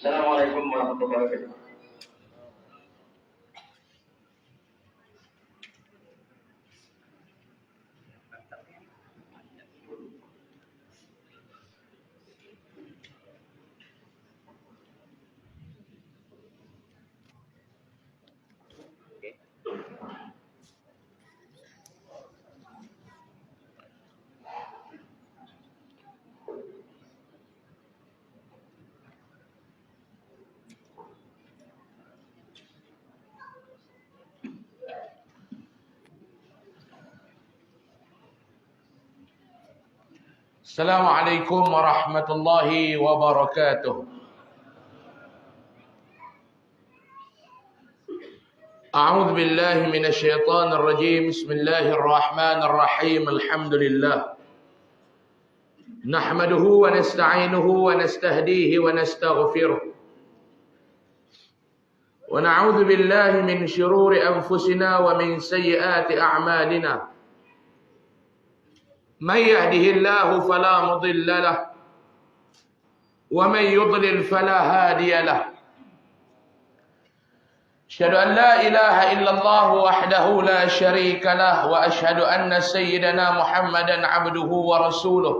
Assalamualaikum warahmatullahi wabarakatuh. Assalamualaikum warahmatullahi wabarakatuh. A'udzu billahi minasy syaithanir rajim. Bismillahirrahmanirrahim. Alhamdulillah. Nahmaduhu wa nasta'inuhu wa nastahdihi wa nastaghfiruh. Wa na'udzu billahi min syururi anfusina wa min sayyiati a'malina. من يهده الله فلا مضل له ومن يضلل فلا هادي له أشهد أن لا إله إلا الله وحده لا شريك له وأشهد أن سيدنا محمدا عبده ورسوله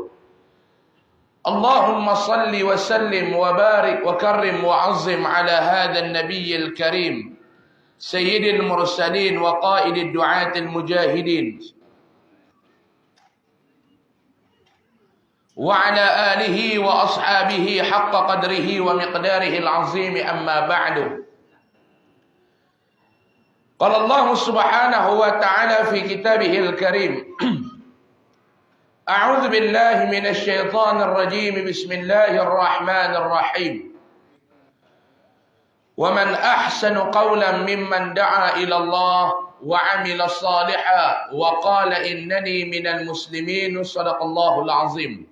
اللهم صل وسلم وبارك وكرم وعظم على هذا النبي الكريم سيد المرسلين وقائد الدعاة المجاهدين وعلى آله وأصحابه حق قدره ومقداره العظيم أما بعد قال الله سبحانه وتعالى في كتابه الكريم أعوذ بالله من الشيطان الرجيم بسم الله الرحمن الرحيم ومن أحسن قولا ممن دعا إلى الله وعمل صالحا وقال إنني من المسلمين صدق الله العظيم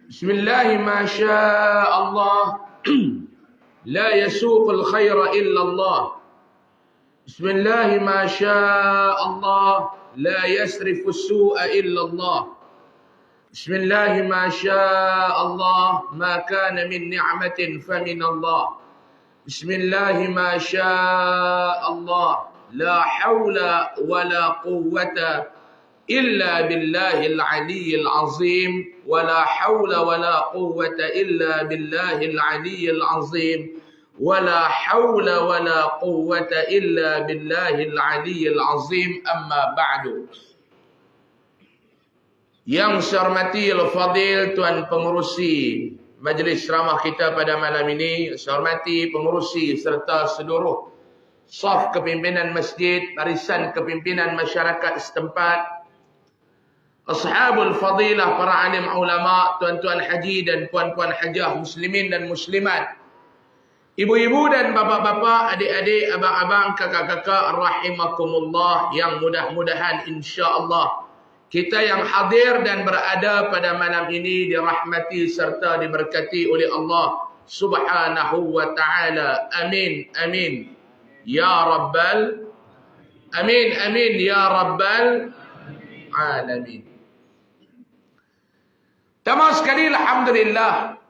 بسم الله ما شاء الله لا يسوق الخير إلا الله بسم الله ما شاء الله لا يسرف السوء إلا الله بسم الله ما شاء الله ما كان من نعمة فمن الله بسم الله ما شاء الله لا حول ولا قوة إلا بالله العلي العظيم ولا حول ولا قوة إلا بالله العلي العظيم ولا حول ولا قوة إلا بالله العلي العظيم أما بعد. Yang saya hormati al-fadil Tuan Pengerusi Majlis Ceramah kita pada malam ini, saya hormati pengerusi serta seluruh saf kepimpinan masjid, barisan kepimpinan masyarakat setempat, ashabul fadilah, para alim ulama, tuan-tuan haji dan puan-puan hajah muslimin dan muslimat, ibu-ibu dan bapa-bapa, adik-adik, abang-abang, kakak-kakak, rahimakumullah, yang mudah-mudahan insya-Allah kita yang hadir dan berada pada malam ini dirahmati serta diberkati oleh Allah Subhanahu wa taala. Amin amin ya rabbal amin amin ya rabbal alamin. Pertama sekali, alhamdulillah,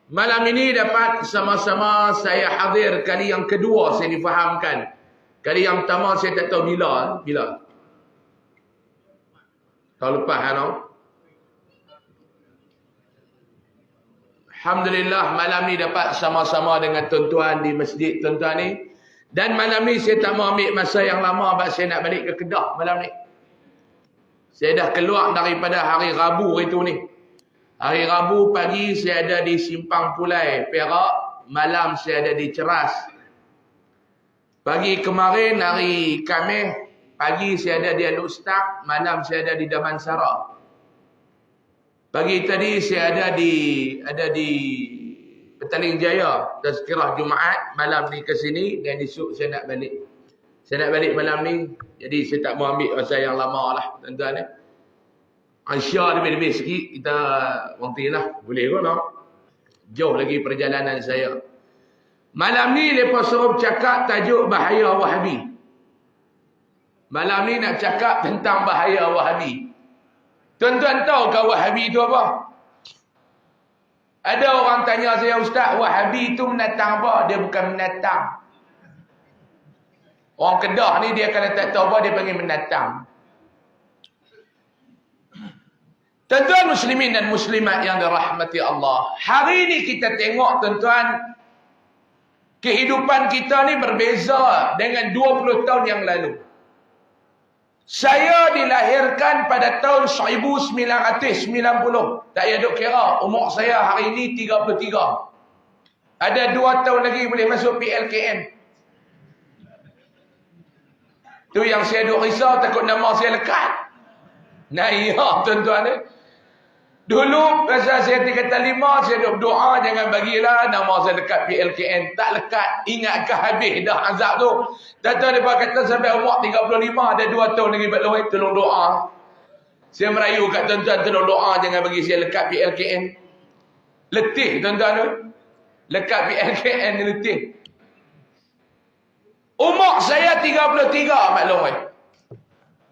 malam ini dapat sama-sama saya hadir kali yang kedua saya difahamkan. Kali yang pertama saya tak tahu bila. Tahun lepas kan? Alhamdulillah, malam ni dapat sama-sama dengan tuan-tuan di masjid tuan-tuan ni. Dan malam ni saya tak mau ambil masa yang lama sebab saya nak balik ke Kedah malam ni. Saya dah keluar daripada hari Rabu itu ni. Hari Rabu pagi saya ada di Simpang Pulai, Perak. Malam saya ada di Ceras. Pagi kemarin hari Khamis, pagi saya ada di Al-Ustaz. Malam saya ada di Damansara. Pagi tadi saya ada di Petaling Jaya, tazkirah Jumaat. Malam ni ke sini dan esok saya nak balik. Saya nak balik malam ni. Jadi saya tak mau ambil masa yang lama lah tuan-tuan ni. Aisyah lebih-lebih sikit kita berhenti lah. Boleh kot tak? Jauh lagi perjalanan saya. Malam ni mereka suruh cakap tajuk bahaya Wahabi. Malam ni nak cakap tentang bahaya Wahabi. Tuan-tuan tahu ke Wahabi itu apa? Ada orang tanya saya, Ustaz, Wahabi itu menatang apa? Dia bukan menatang. Orang Kedah ni dia kalau tak tahu apa, dia panggil menatang. Tuan-tuan muslimin dan muslimat yang dirahmati Allah. Hari ini kita tengok tuan-tuan, kehidupan kita ni berbeza dengan 20 tahun yang lalu. Saya dilahirkan pada tahun 1990. Tak payah duk kira. Umur saya hari ini 33. Ada 2 tahun lagi boleh masuk PLKN. Tu yang saya duk risau, takut nama saya lekat. Nah iya tuan-tuan ni. Dulu masa saya tingkat 5, saya duk berdoa jangan bagilah nama saya dekat PLKN. Tak lekat. Ingatkah habis dah azab tu? Tuan-tuan dia kata sampai umur 35, ada 2 tahun lagi baru tolong doa. Saya merayu kat tuan-tuan tolong doa jangan bagi saya lekat PLKN. Letih tuan-tuan tu. Lekat PLKN ni letih. Umur saya 33 maklum.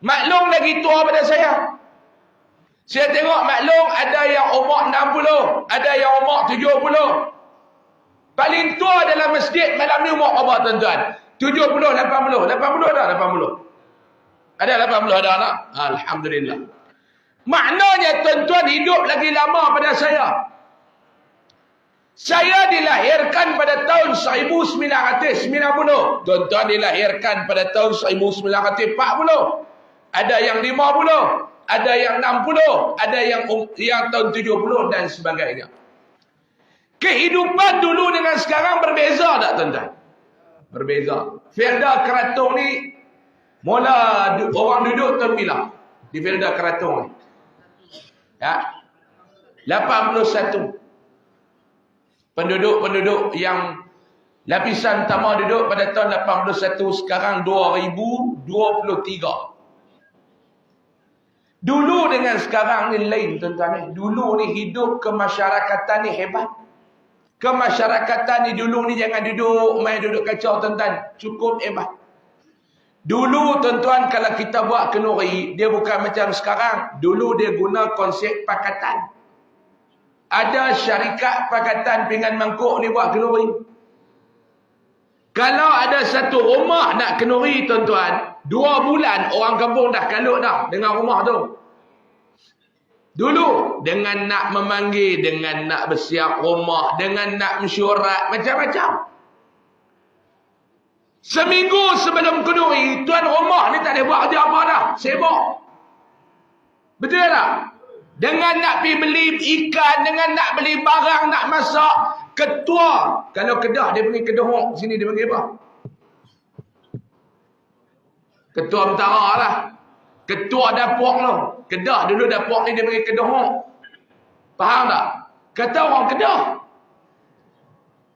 Maklum lagi tua pada saya. Saya tengok maklum ada yang umur 60, ada yang umur 70. Paling tua dalam masjid malam ni umur apa tuan-tuan? 70, 80. 80 dah 80. Ada 80 ada anak? Alhamdulillah. Maknanya tuan-tuan hidup lagi lama pada saya. Saya dilahirkan pada tahun 1990. Tuan-tuan dilahirkan pada tahun 1940. Ada yang 50. Ada yang 60, ada yang tahun 70 dan sebagainya. Kehidupan dulu dengan sekarang berbeza tak tuan-tuan? Berbeza. Felda Keratung ni mula orang duduk tahun bila? Di Felda Keratung ni. Ya. 81. Penduduk-penduduk yang lapisan pertama duduk pada tahun 81, sekarang 2023. Dulu dengan sekarang ni lain tuan-tuan. Dulu ni hidup kemasyarakatan ni hebat. Kemasyarakatan ni dulu ni jangan main duduk kacau tuan-tuan. Cukup hebat. Dulu tuan-tuan kalau kita buat kenduri, dia bukan macam sekarang. Dulu dia guna konsep pakatan. Ada syarikat pakatan pinggan mangkuk ni buat kenduri. Kalau ada satu rumah nak kenduri tuan-tuan, 2 bulan orang kampung dah kalut dah dengan rumah tu. Dulu dengan nak memanggil, dengan nak bersiap rumah, dengan nak mesyuarat, macam-macam. Seminggu sebelum kenduri, tuan rumah ni tak ada buat kerja apa dah, sibuk. Betul tak? Dengan nak pergi beli ikan, dengan nak beli barang, nak masak, ketua, kalau Kedah dia panggil kedahok, sini dia panggil apa? Ketua Mentara lah. Ketua dapur tu. Kedah dulu dapur ni dia panggil kedahok. Faham tak? Kata orang Kedah.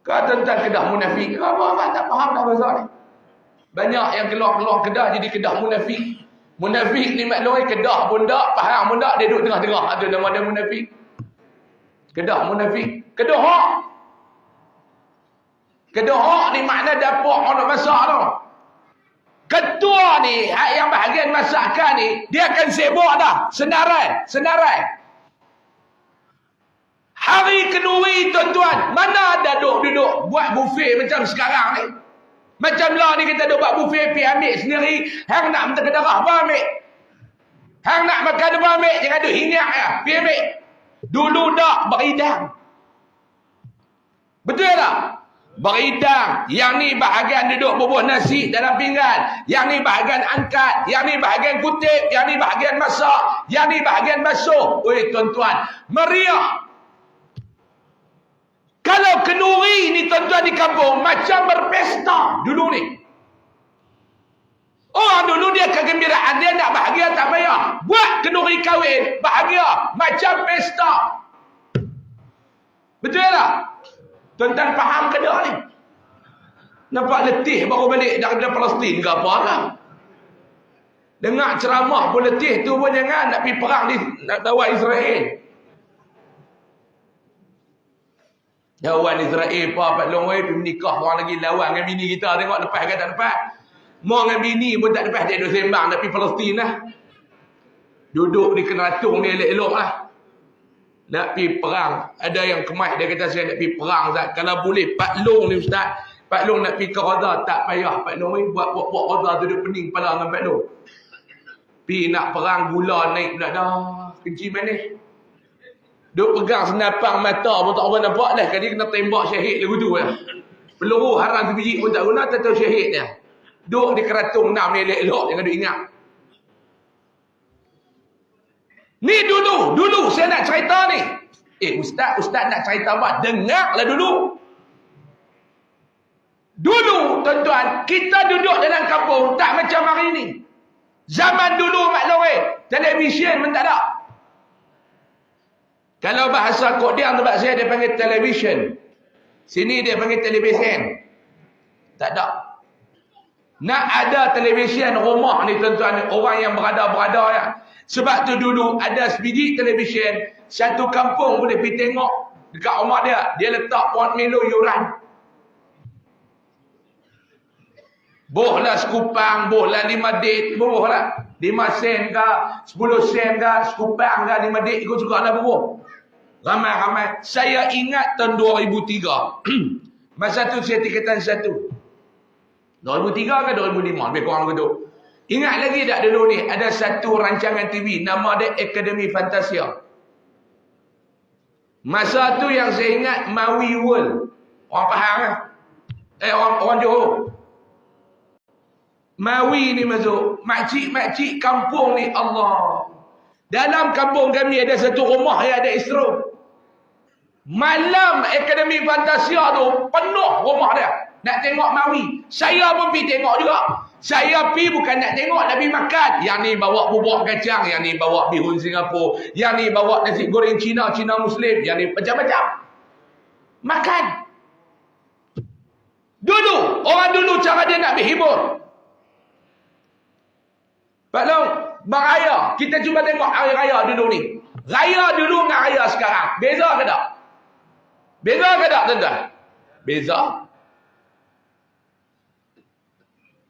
Kata tentang Kedah munafik. Apa tak faham dah bahasa ni. Banyak yang keluar-keluar Kedah jadi Kedah munafik. Munafik ni maklumnya Kedah pun tak, faham pun tak, dia duduk tengah-tengah. Ada nama dia munafik. Kedah munafik. Kedahok. Kedahok ni makna dapur orang nak masak tu. Ketua ni, yang bahagian masakan ni, dia akan sibuk dah. Senarai. Hari kenduri tuan-tuan, mana ada duduk buat buffet macam sekarang ni. Macam lah ni kita duduk buat buffet, pergi ambil sendiri. Hang nak minta kedarah, apa ambil? Hang nak makan apa ambil? Jangan duduk hinyak ya, pergi ambil. Dulu tak beridang. Betul tak? Beridang. Yang ni bahagian duduk bubuh nasi dalam pinggan. Yang ni bahagian angkat. Yang ni bahagian kutip. Yang ni bahagian masak. Yang ni bahagian basuh. Oi tuan-tuan, meriah. Kalau kenduri ni tuan-tuan di kampung macam berpesta dulu ni. Orang dulu dia kegembiraan dia nak bahagia tak payah. Buat kenduri kahwin bahagia macam pesta. Betul tak? Tuan-tuan faham ke tak ni? Nampak letih baru balik daripada Palestin ke apa kan? Dengar ceramah pun letih tu pun jangan nak pergi perang nak lawan Israel. Lawan Israel apa long way pergi menikah orang lagi lawan dengan bini kita tengok lepas ke tak lepas. Mau dengan bini pun tak lepas dia duduk sembang nak pergi Palestin lah. Duduk di keratung ni elok-elok lah. Nak pergi perang. Ada yang kemat dia kata saya nak pergi perang Ustaz. Kalau boleh Pak Long ni Ustaz. Pak Long nak pergi ke Gaza, tak payah. Pak Long ni buat Gaza duduk pening kepala dengan Pak Long. Pergi nak perang gula naik pula dah. Kenci manis. Duk pegang senapang mata pun tak apa nampak dah. Kali kena tembak syahid lagu tu lah. Peluru haram sebiji pun tak guna, tak tahu syahid dia. Duk di keratung 6 ni elok-elok jangan duk ingat. Ni dulu saya nak cerita ni. Ustaz nak cerita apa? Dengarlah dulu. Dulu tuan-tuan, kita duduk dalam kampung tak macam hari ni. Zaman dulu maklum televisyen pun tak ada. Kalau bahasa Kodian tempat saya dia panggil television. Sini dia panggil televisyen. Tak ada. Nak ada televisyen rumah ni tuan-tuan, orang yang berada ya. Sebab tu dulu ada sebiji televisyen, satu kampung boleh pergi tengok dekat rumah dia. Dia letak port melo yuran. Bohlah sekupang, bohlah 5 dit, bohlah 5 sen ke, 10 sen ke, sekupang ke 5 dit, ikut juga lah boh. Ramai-ramai. Saya ingat tahun 2003. Masa tu saya tingkatan 1. 2003 ke 2005, lebih kurang begitu. Ingat lagi tak dulu ni, ada satu rancangan TV, nama dia Akademi Fantasia. Masa tu yang saya ingat, Maui World. Orang Pahang kan? Orang Johor. Maui ni masuk. Makcik-makcik kampung ni, Allah. Dalam kampung kami ada satu rumah yang ada istro. Malam Akademi Fantasia tu, penuh rumah dia. Nak tengok Maui. Saya pun pergi tengok juga. Saya pergi bukan nak tengok, nak pergi makan. Yang ni bawa bubuk kacang, yang ni bawa bihun Singapura, yang ni bawa nasi goreng Cina Muslim, yang ni macam-macam. Makan. Dulu, orang dulu cara dia nak berhibur. Pak Long, beraya. Kita cuba tengok hari raya dulu ni. Raya dulu dengan raya sekarang. Beza ke tak? Beza ke tak tuan-tuan? Beza.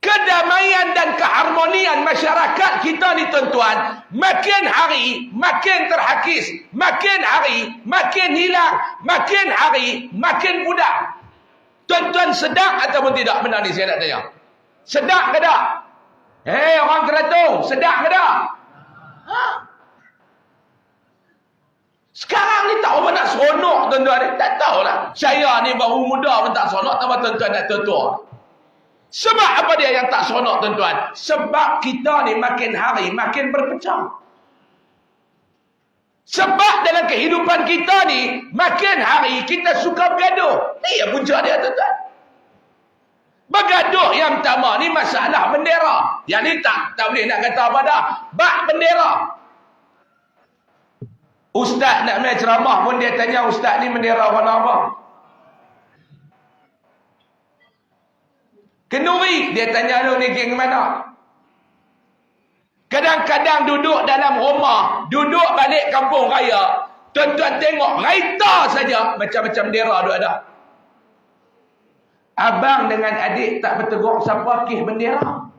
Kedamaian dan keharmonian masyarakat kita ni tuan-tuan, makin hari makin terhakis, makin hari makin hilang, makin hari makin pudar. Tuan-tuan sedap ataupun tidak? Benar ni saya nak tanya. Sedap ke tak? Orang Keratung, sedap ke tak? Sekarang ni tak apa nak seronok tuan-tuan. Tak tahulah. Saya ni baru muda pun tak seronok, tambah tuan-tuan nak tua-tua. Sebab apa dia yang tak seronok tuan-tuan? Sebab kita ni makin hari makin berpecah. Sebab dalam kehidupan kita ni makin hari kita suka bergaduh. Ni yang punca dia tuan-tuan. Bergaduh yang pertama ni masalah bendera. Yang ni tak boleh nak kata apa dah. Bak bendera. Ustaz nak main ceramah pun dia tanya ustaz ni bendera warna apa? Kenduri, dia tanya lu ni geng mana? Kadang-kadang duduk dalam rumah, duduk balik kampung raya, tuan-tuan tengok raita saja macam-macam bendera tu ada. Abang dengan adik tak bertegur siapa kih bendera.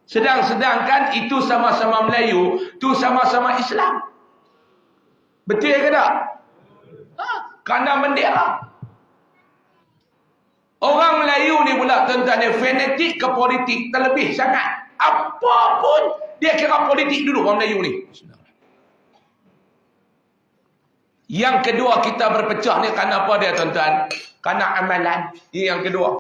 Sedangkan itu sama-sama Melayu, tu sama-sama Islam. Betul ke tak? Kerana bendera. Orang Melayu ni pula tuan-tuan dia fanatik ke politik terlebih sangat. Apa pun dia kira politik dulu orang Melayu ni. Yang kedua kita berpecah ni kerana apa dia tuan-tuan? Kerana amalan. Ini yang kedua.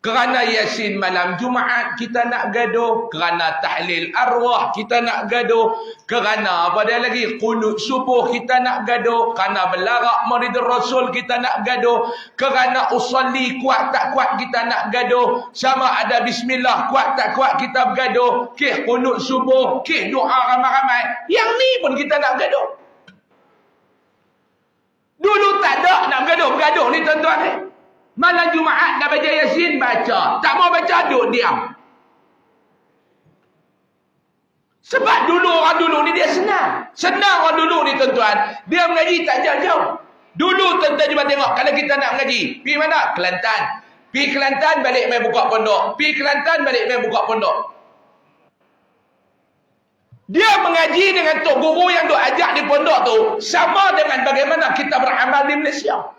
Kerana Yasin malam Jumaat kita nak gaduh. Kerana tahlil arwah kita nak gaduh. Kerana apa dia lagi? Qunut subuh kita nak gaduh. Kerana belarak Maulid Rasul kita nak gaduh. Kerana usalli kuat tak kuat kita nak gaduh. Sama ada bismillah kuat tak kuat kita bergaduh. Kih qunut subuh, kih doa ramai-ramai. Yang ni pun kita nak gaduh. Dulu tak ada nak bergaduh ni tuan-tuan ni. Malam Jumaat nak baca Yasin, baca. Tak mau baca, duduk diam. Sebab dulu orang dulu ni dia senang. Senang orang dulu ni tuan-tuan. Dia mengaji tak jauh-jauh. Dulu tuan-tuan cuba tengok. Kalau kita nak mengaji. Pergi mana? Kelantan. Pergi Kelantan balik main buka pondok. Pergi Kelantan balik main buka pondok. Dia mengaji dengan tok guru yang duk ajak di pondok tu sama dengan bagaimana kita beramal di Malaysia.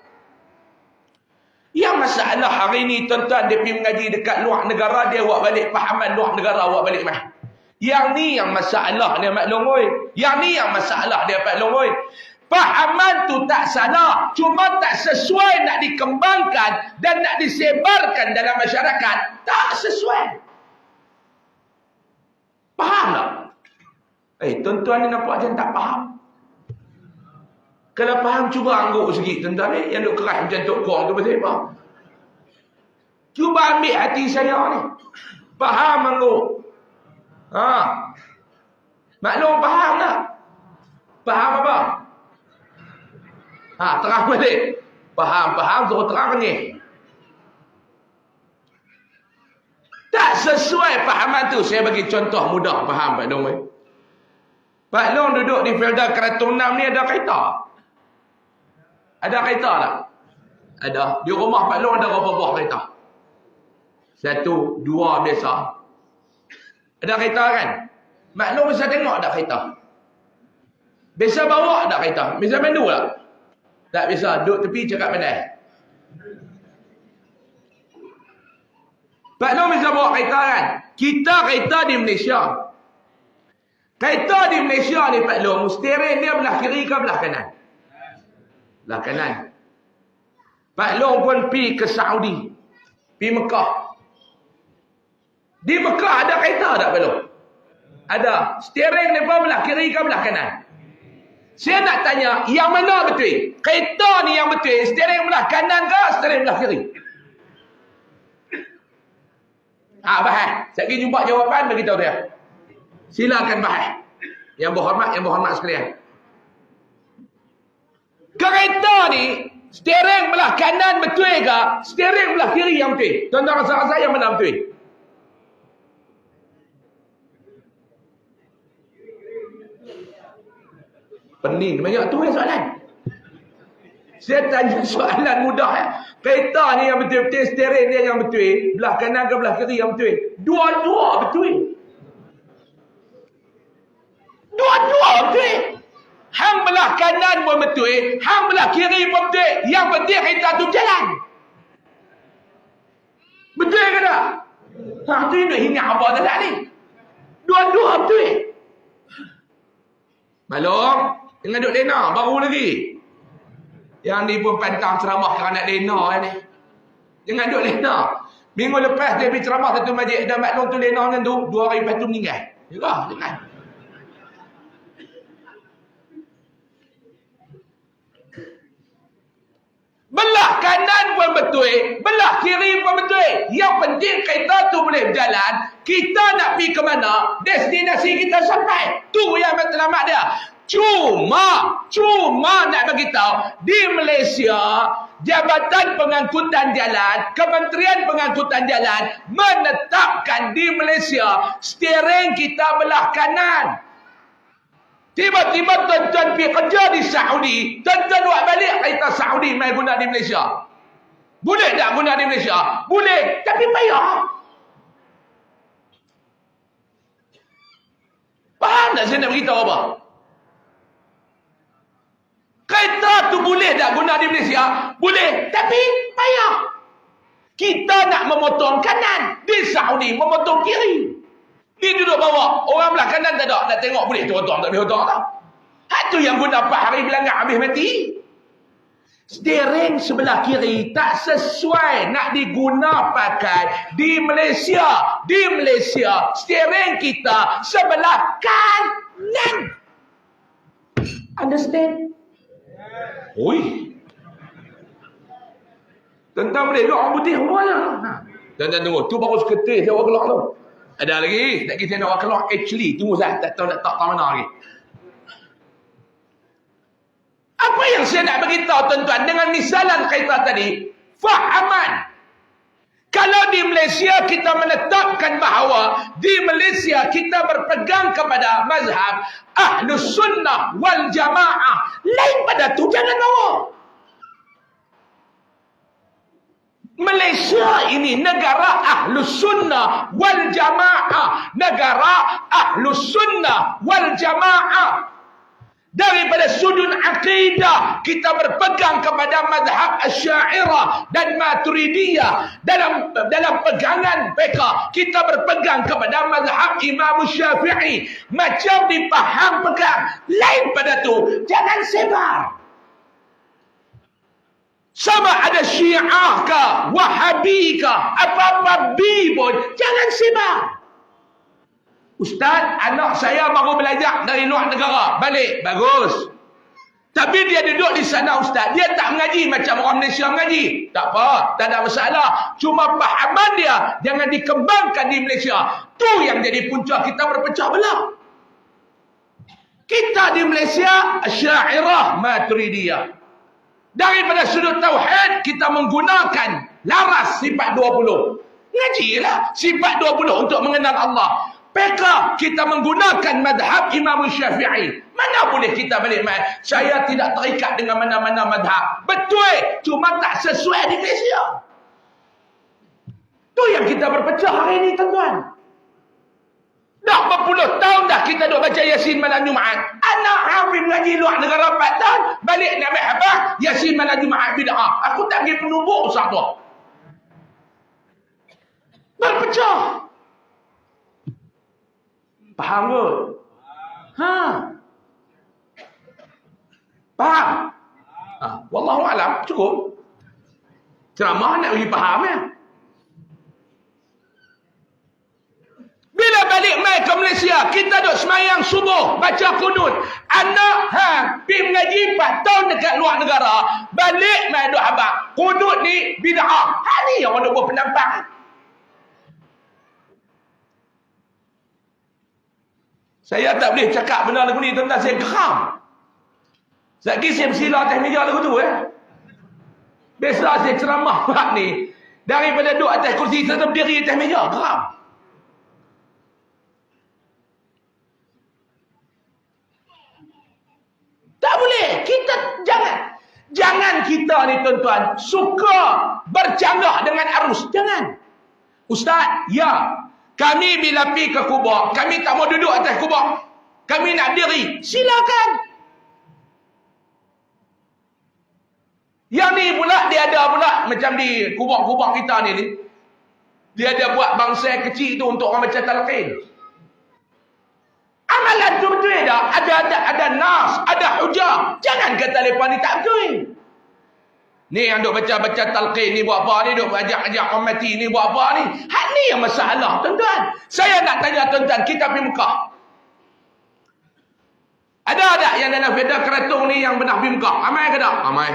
Yang masalah hari ni tuan-tuan dia pergi mengaji dekat luar negara, dia buat balik fahaman luar negara, buat balik mah. Yang ni yang masalah dia maklum oi. Yang ni yang masalah dia maklum oi. Fahaman tu tak salah, cuma tak sesuai nak dikembangkan dan nak disebarkan dalam masyarakat. Tak sesuai. Faham tak? Tuan-tuan ni nampak macam tak faham. Kalau faham cuba angguk sikit tuan-tuan ni. Yang duk keras macam Tok Kong tu pasal apa? Cuba ambil hati saya ni. Faham angguk. Maklum faham tak? Faham apa? Terang balik. Faham suruh terang ni. Tak sesuai fahaman tu. Saya bagi contoh mudah faham Pak Long. Pak Long duduk di Felda Keratung 6 ni ada kereta. Ada kereta tak? Ada. Di rumah Pak Long ada berapa buah kereta? 1, 2 biasa. Ada kereta kan? Mak Long bisa tengok tak kereta? Biasa bawa tak kereta? Bisa mandu tak? Tak bisa. Duduk tepi cakap pandai. Pak Long bisa bawa kereta kan? Kita kereta di Malaysia. Kereta di Malaysia ni Pak Long, steering dia belah kiri ke belah kanan? Belah kanan. Pak Long pun pergi ke Saudi. Pergi Mekah. Di Mekah ada kereta tak Pak Long? Ada. Steering dia pun belah kiri ke belah kanan? Saya nak tanya, yang mana betul? Kereta ni yang betul, steering belah kanan ke steering belah kiri? Bahas. Saya pergi jumpa jawapan, beritahu dia. Silakan bahas. Yang berhormat sekalian. Kereta ni, steering belah kanan betul ke? Steering belah kiri yang betul? Tuan-tuan rasa yang mana betul? Pening banyak tu soalan. Saya tanya soalan mudah ya. Kereta ni yang betul-betul, steering dia yang betul, belah kanan ke belah kiri yang betul? Dua-dua betul. Dua-dua betul. Hang belah kanan pun betul, hang belah kiri pun betul. Yang penting kereta tu jalan. Betul ke tak? Tu nak ingat apa tak ni? Dua-dua betul. Maklum, jangan duduk lena, baru lagi. Yang ni pun pantang ceramah kerana nak lena ni. Jangan duduk lena. Minggu lepas dia pergi ceramah satu masjid dan maklum tu lena macam tu, 2 hari lepas tu meninggal. Jangan. Belah kanan pun betul, belah kiri pun betul. Yang penting kereta tu boleh berjalan. Kita nak pergi ke mana, destinasi kita sampai. Tu yang matlamat dia. Cuma nak bagi tahu, di Malaysia, Jabatan Pengangkutan Jalan, Kementerian Pengangkutan Jalan menetapkan di Malaysia steering kita belah kanan. Tiba-tiba tuan-tuan pergi kerja di Saudi, tuan-tuan buat balik kereta Saudi main guna di Malaysia. Boleh tak guna di Malaysia? Boleh, tapi payah. Faham tak saya nak beritahu apa? Kereta tu boleh tak guna di Malaysia? Boleh, tapi payah. Kita nak memotong kanan, di Saudi memotong kiri. Dia duduk bawa, orang belah kanan tak ada. Nak tengok boleh tuan-tuan tak boleh tuan tak? Itu yang guna 4 hari belanggar habis mati. Steering sebelah kiri tak sesuai nak diguna pakai di Malaysia. Di Malaysia, steering kita sebelah kanan. Understand? Oi. Tentang boleh orang putih semuanya. Dan tunggu, tu baru seketir saya keluar tu. Ada lagi, tak kita nak keluar actually, tunggu saya tak tahu nak tak mana lagi. Apa yang saya nak beritahu tuan-tuan dengan misalan kereta tadi, fahaman. Kalau di Malaysia kita menetapkan bahawa di Malaysia kita berpegang kepada mazhab Ahlus Sunnah wal Jamaah, lain pada tu jangan bawa. Malaysia Kita ini negara Ahlus Sunnah wal Jamaah. Negara Ahlus Sunnah wal Jamaah. Daripada sudut akidah, kita berpegang kepada mazhab Asy'ariyah dan Maturidiyah. Dalam pegangan fiqh, kita berpegang kepada mazhab Imam Syafi'i. Macam dipaham pegang. Lain pada tu, jangan sebar. Sama ada Syiah ke, Wahabi ke, apa-apa bi pun, jangan sebar. Ustaz, anak saya baru belajar dari luar negara. Balik, bagus. Tapi dia duduk di sana ustaz. Dia tak mengaji macam orang Malaysia mengaji. Tak apa, tak ada masalah. Cuma pahaman dia jangan dikembangkan di Malaysia. Tu yang jadi punca kita berpecah belah. Kita di Malaysia, Asy'ariyah, Maturidiyah. Daripada sudut tauhid, kita menggunakan laras sifat 20. Ngajilah sifat 20 untuk mengenal Allah. Fiqh kita menggunakan madhab Imam Syafi'i. Mana boleh kita balik main? Saya tidak terikat dengan mana-mana madhab. Betul, cuma tak sesuai di Malaysia. Tu yang kita berpecah hari ini, tuan-tuan. Dah berpuluh tahun dah kita duk baca Yasin malam Jumaat. Anak hafiz mengaji luar negara 4 tahun, balik nak ambil hafaz Yasin malam Jumaat bid'ah. Aku tak pergi penumbuk usah tu. Berpecah. Faham ke? Faham? Wallahu alam, cukup. Ceramah nak bagi faham ya. Bila balik mai ke Malaysia, kita duk semayang subuh, baca kunut. Anak pergi mengaji 4 tahun dekat luar negara, balik mai duk habaq. Kunut ni bid'ah. Ni yang orang duk buat penampak. Saya tak boleh cakap benda lagu ni, tuan-tuan, saya geram. Sekali saya bersila atas meja lagu tu Biasa saya ceramah ni, daripada duduk atas kursi, saya berdiri atas meja, geram. Tak boleh. Kita jangan kita ni, tuan-tuan, suka bercanggah dengan arus. Jangan. Ustaz, ya, kami bila pergi ke kubur, kami tak mau duduk atas kubur. Kami nak diri. Silakan. Yang ni pula, dia ada pula, macam di kubur-kubur kita ni, dia ada buat bangsa kecil tu untuk orang baca talqin. Amalan tu betul tak? Ada nas, ada hujah. Jangan kata lepas ni tak betul. Ni yang duk baca-baca talqin ni buat apa ni, duk ajak-ajak orang mati ni buat apa ni. Hak ni yang masalah, tuan-tuan. Saya nak tanya tuan-tuan, kita pergi Mekah. Ada tak yang dalam feda keratung ni yang pernah pergi Mekah? Ramai ke tak? Ramai.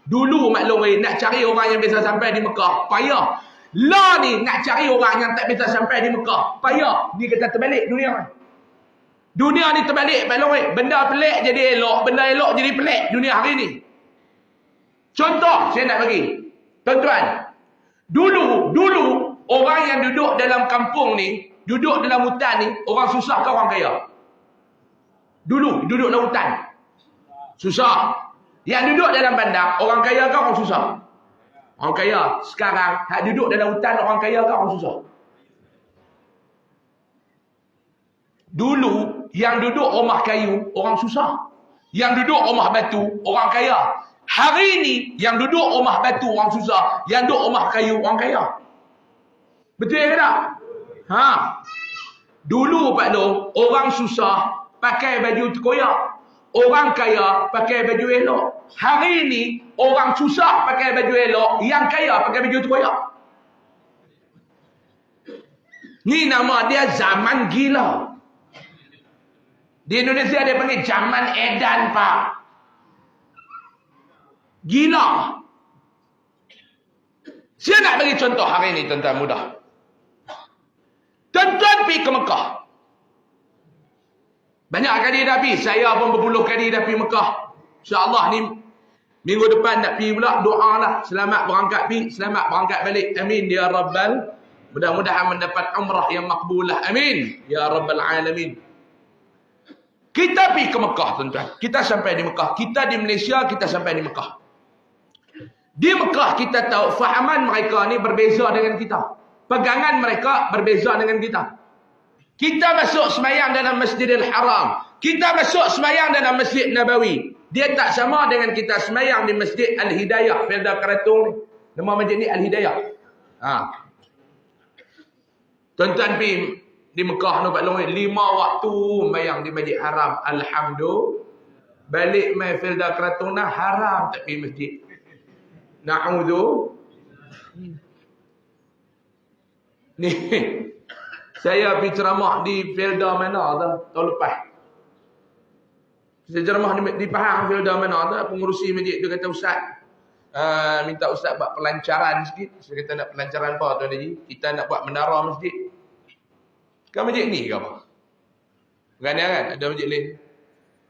Dulu maklum nak cari orang yang biasa sampai di Mekah, payah. Lah ni nak cari orang yang tak biasa sampai di Mekah, payah. Ni kata terbalik dunia. Dunia ni terbalik, maklum. Benda pelik jadi elok, benda elok jadi pelik dunia hari ni. Contoh saya nak bagi. Tuan-tuan, dulu orang yang duduk dalam kampung ni, duduk dalam hutan ni, orang susah ke orang kaya? Dulu duduk dalam hutan, susah. Yang duduk dalam bandar, orang kaya ke orang susah? Orang kaya. Sekarang, hak duduk dalam hutan, orang kaya ke orang susah? Dulu, yang duduk rumah kayu, orang susah. Yang duduk rumah batu, orang kaya. Hari ni, yang duduk rumah batu, orang susah. Yang duduk rumah kayu, orang kaya. Betul ke tak? Dulu Pak Long, orang susah pakai baju terkoyak. Orang kaya pakai baju elok. Hari ni, orang susah pakai baju elok. Yang kaya pakai baju terkoyak. Ni nama dia zaman gila. Di Indonesia dia panggil zaman edan, Pak. Gila. Saya nak bagi contoh hari ni, tuan-tuan, mudah. Tuan-tuan pergi ke Mekah. Banyak kali dah pergi. Saya pun berpuluh kali dah pergi Mekah. InsyaAllah ni minggu depan nak pergi pula. Doa lah. Selamat berangkat pergi, selamat berangkat balik. Amin ya Rabbal. Mudah-mudahan mendapat umrah yang makbulah. Amin ya Rabbal Alamin. Kita pergi ke Mekah, tuan-tuan. Kita sampai di Mekah. Kita di Malaysia, kita sampai di Mekah. Di Mekah kita tahu fahaman mereka ni berbeza dengan kita. Pegangan mereka berbeza dengan kita. Kita masuk semayang dalam Masjidil Haram. Kita masuk semayang dalam Masjid Nabawi. Dia tak sama dengan kita semayang di Masjid Al-Hidayah. Felda Keratung ni. Nama masjid ni Al-Hidayah. Tuan-tuan pergi di Mekah ni, Pak Long, 5 waktu semayang di Masjid Haram. Alhamdulillah. Balik mai Felda Keratung nah haram tak pergi masjid. Na'udzu. Ni saya pergi ceramah di Felda mana tahun lepas. Saya ceramah di Pahang, Felda mana pengurusi masjid dia kata, Ustaz, minta Ustaz buat pelancaran sikit. Saya kata, nak pelancaran apa Tuan Haji? Kita nak buat menara masjid. Kan masjid ni ke apa? Bukan kan? Ada masjid lain.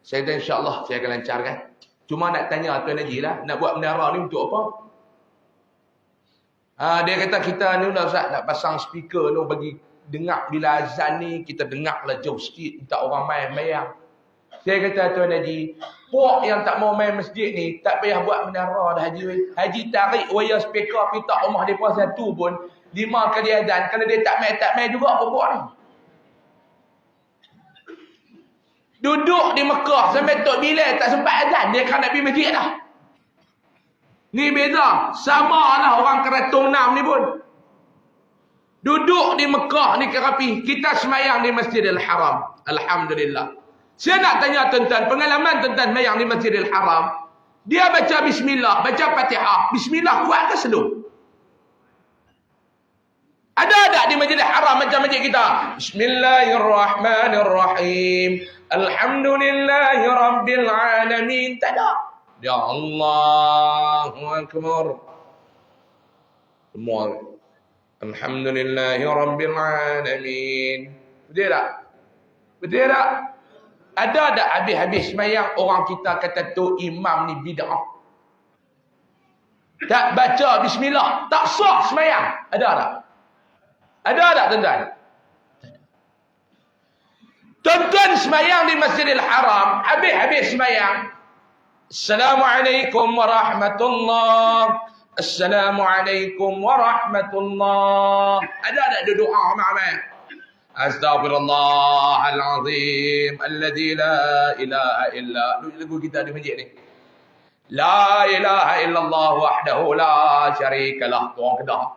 Saya kata, insya-Allah saya akan lancarkan. Cuma nak tanya Tuan Haji lah, nak buat menara ni untuk apa? Dia kata, kita ni lah Ustaz nak pasang speaker ni bagi dengar bila azan ni, kita dengar lah jauh sikit, minta orang main mayang. Saya kata, Tuan Haji, puak yang tak mau main masjid ni, tak payah buat menara dah Haji. Haji tarik wire speaker, kita rumah mereka satu pun, 5 kali azan. Kalau dia tak main juga puak ni. Duduk di Mekah sampai Tok Bilal tak sempat azan, dia kan nak pergi masjid dah. Ni beza. Sama lah orang Keratung 6 ni pun. Duduk di Mekah ni kerapi. Kita semayang di Masjidil Haram. Alhamdulillah. Saya nak tanya tuan-tuan, pengalaman tuan-tuan semayang di Masjidil Haram. Dia baca bismillah, baca Fatihah. Bismillah kuat ke slow? Ada tak di Masjidil Haram macam masjid kita? Bismillahirrahmanirrahim. Alhamdulillahi Rabbil Alamin. Tak ada. Ya Allahu Akbar. Semua. Alhamdulillahi Rabbil Alamin. Betul tak? Betul tak? Ada tak habis-habis semayang orang kita kata tu imam ni bid'ah? Tak baca bismillah. Tak sah semayang. Ada tak? Ada tak tuan-tuan? Tuan-tuan semayang di Masjidil Haram, habis-habis semayang, Assalamualaikum warahmatullahi. Assalamualaikum warahmatullahi. Ada tak dia doa ramai-ramai? Astaghfirullahalazim alladzi la ilaha illa. Lagu kita di masjid ni. La ilaha illallah wahdahu la syarikalah. Tuan Kedah.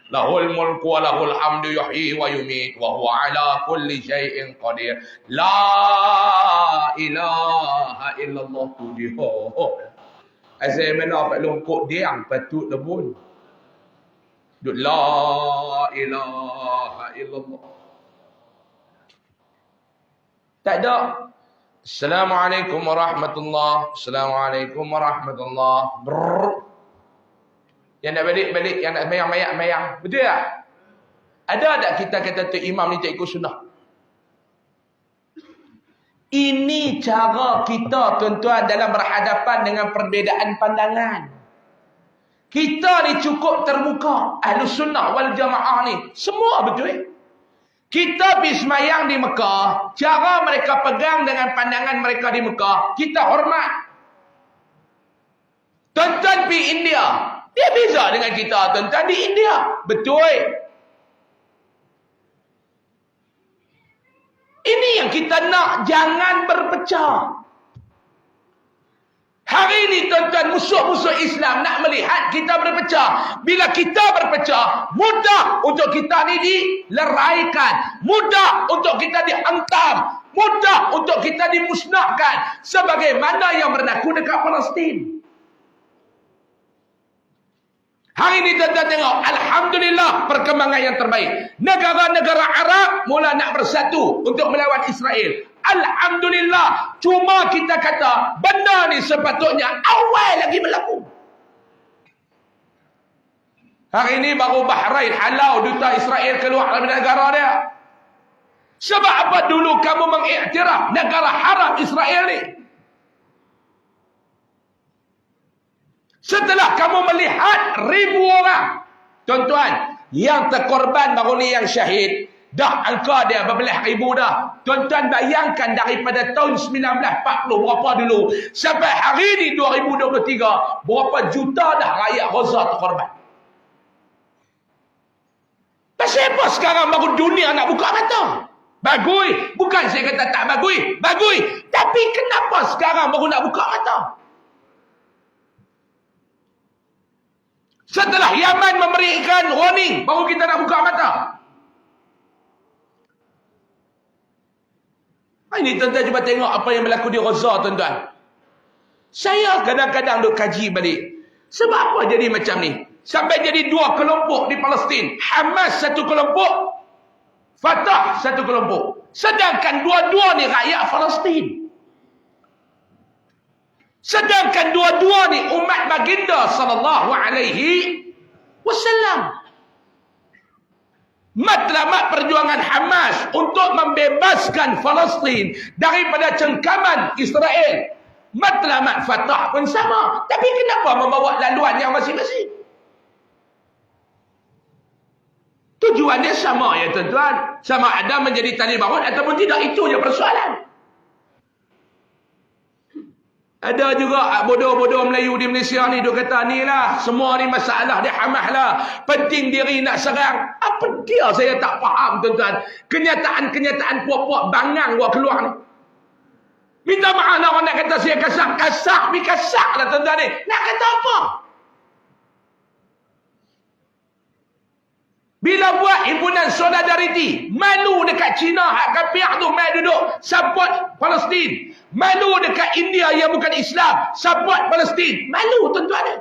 Lahul mulku wa lahul hamdu yuhyi wa yumit wa huwa ala kulli syai'in qadir. La ilaha illallah tu dia. Asal mana Pak Long kok diang patut lebun. Duk la ilaha illallah. Tak ada. Assalamualaikum warahmatullahi. Assalamualaikum warahmatullahi. Yang nak balik-balik, yang nak mayang-mayang. Betul tak? Ada tak kita kata tu imam ni tak ikut sunnah? Ini cara kita tuan-tuan dalam berhadapan dengan perbezaan pandangan. Kita ni cukup terbuka. Ahlus sunnah wal jamaah ni. Semua betul. Kita pergi semayang di Mekah. Cara mereka pegang dengan pandangan mereka di Mekah, kita hormat. Tuan-tuan pergi India. Dia beza dengan kita tuan-tuan di India. Betul. Ini yang kita nak, jangan berpecah. Hari ini tuan-tuan musuh-musuh Islam nak melihat kita berpecah. Bila kita berpecah, mudah untuk kita ni dileraikan. Mudah untuk kita dihantam. Mudah untuk kita dimusnahkan. Sebagaimana yang berlaku dekat Palestin. Hari ini tuan-tuan tengok, alhamdulillah perkembangan yang terbaik. Negara-negara Arab mula nak bersatu untuk melawan Israel. Alhamdulillah. Cuma kita kata benda ni sepatutnya awal lagi berlaku. Hari ini baru Bahrain halau duta Israel keluar dari negara dia. Sebab apa dulu kamu mengiktiraf negara haram Israel ni? Setelah kamu melihat ribu orang, tuan-tuan, yang terkorban baru ni yang syahid, Dah angka dia berbelah ribu dah. Tuan-tuan bayangkan daripada tahun 1940 berapa dulu sampai hari ni 2023 berapa juta dah rakyat Gaza terkorban. Pasal apa sekarang baru dunia nak buka mata? Bagui. Bukan saya kata tak bagui. Bagui. Tapi kenapa sekarang baru nak buka mata? Setelah Yaman memberikan warning, baru kita nak buka mata. Ini tuan-tuan cuba tengok apa yang berlaku di Gaza, tuan-tuan. Saya kadang-kadang duk kaji balik. Sebab apa jadi macam ni? Sampai jadi dua kelompok di Palestin. Hamas satu kelompok, Fatah satu kelompok. Sedangkan dua-dua ni rakyat Palestin. Sedangkan dua-dua ni umat baginda sallallahu alaihi wasallam. Matlamat perjuangan Hamas untuk membebaskan Palestin daripada cengkaman Israel. Matlamat Fatah pun sama. Tapi kenapa membawa laluan yang masing-masing? Tujuannya sama ya tuan-tuan. Sama ada menjadi tali baut ataupun tidak. Itu je persoalan. Ada juga bodoh-bodoh Melayu di Malaysia ni dia kata ni lah, semua ni masalah dia Hamas lah, penting diri nak serang. Apa dia saya tak faham tuan-tuan. Kenyataan-kenyataan puak-puak bangang buat keluar ni. Minta maaf lah orang nak kata saya kasar. Kasar lah tuan-tuan ni. Nak kata apa? Bila buat himpunan solidariti, malu dekat China hak kafir tu mai duduk support Palestin. Malu dekat India yang bukan Islam support Palestin. Malu tuan-tuan ni.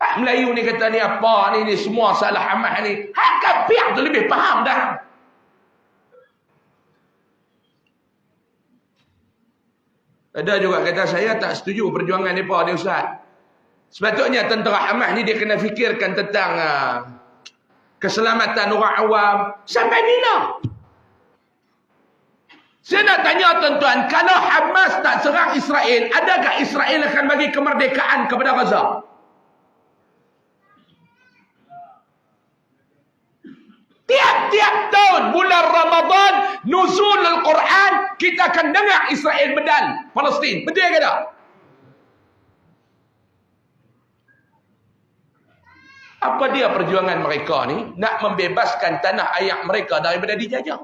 Hak Melayu ni kata ni apa ni semua salah Hamas ni. Hak kafir tu lebih faham dah. Ada juga kata saya tak setuju perjuangan mereka ni Ustaz. Sepatutnya tentera Hamas ni dia kena fikirkan tentang keselamatan orang awam. Sampai bila? Saya nak tanya tuan-tuan, kalau Hamas tak serang Israel, adakah Israel akan bagi kemerdekaan kepada Gaza? Tiap-tiap tahun bulan Ramadan, nuzul Al-Quran, kita akan dengar Israel bedal Palestin. Betul ke tak? Apa dia perjuangan mereka ni? Nak membebaskan tanah air mereka daripada dijajah.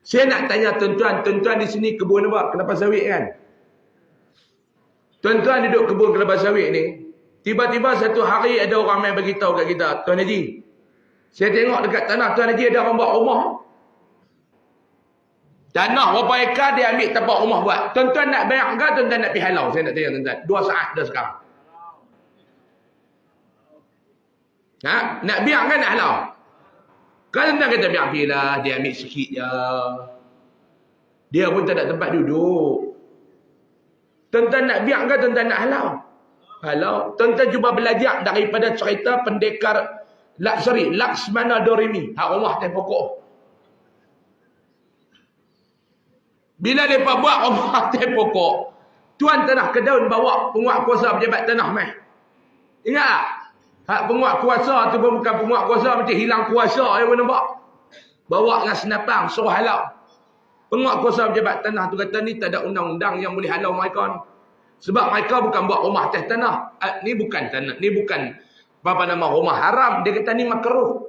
Saya nak tanya tuan-tuan di sini kebun apa? Kelapa sawit kan? Tuan-tuan duduk kebun kelapa sawit ni, tiba-tiba satu hari ada orang main bagi tahu kat kita, Tuan Haji, saya tengok dekat tanah Tuan Haji ada orang buat rumah. Tanah berapa ekar dia ambil tempat rumah buat. Tuan-tuan nak bayar ke tuan-tuan nak pergi halau? Saya nak tanya tuan-tuan. 2 saat dah sekarang. Nak biar kan nak halau? Kalau tuan kata biar pergilah, dia ambil sikit je. Dia pun tak ada tempat duduk. Tuan-tuan nak biar ke tuan-tuan nak halau? Halau. Tuan-tuan cuba belajar daripada cerita pendekar Laksmana Doremi. Hak rumah teh pokok. Bila mereka buat rumah teh pokok, Tuan Tanah Kedaun bawa penguat kuasa pejabat tanah mai. Ingat tak? Hak penguat kuasa tu pun bukan penguat kuasa, macam hilang kuasa dia pun nampak. Bawa dengan senapang suruh halau. Penguat kuasa pejabat tanah tu kata ni tak ada undang-undang yang boleh halau mereka ni. Sebab mereka bukan buat rumah atas tanah. Ni bukan tanah, ni bukan apa nama rumah haram. Dia kata ni makruh.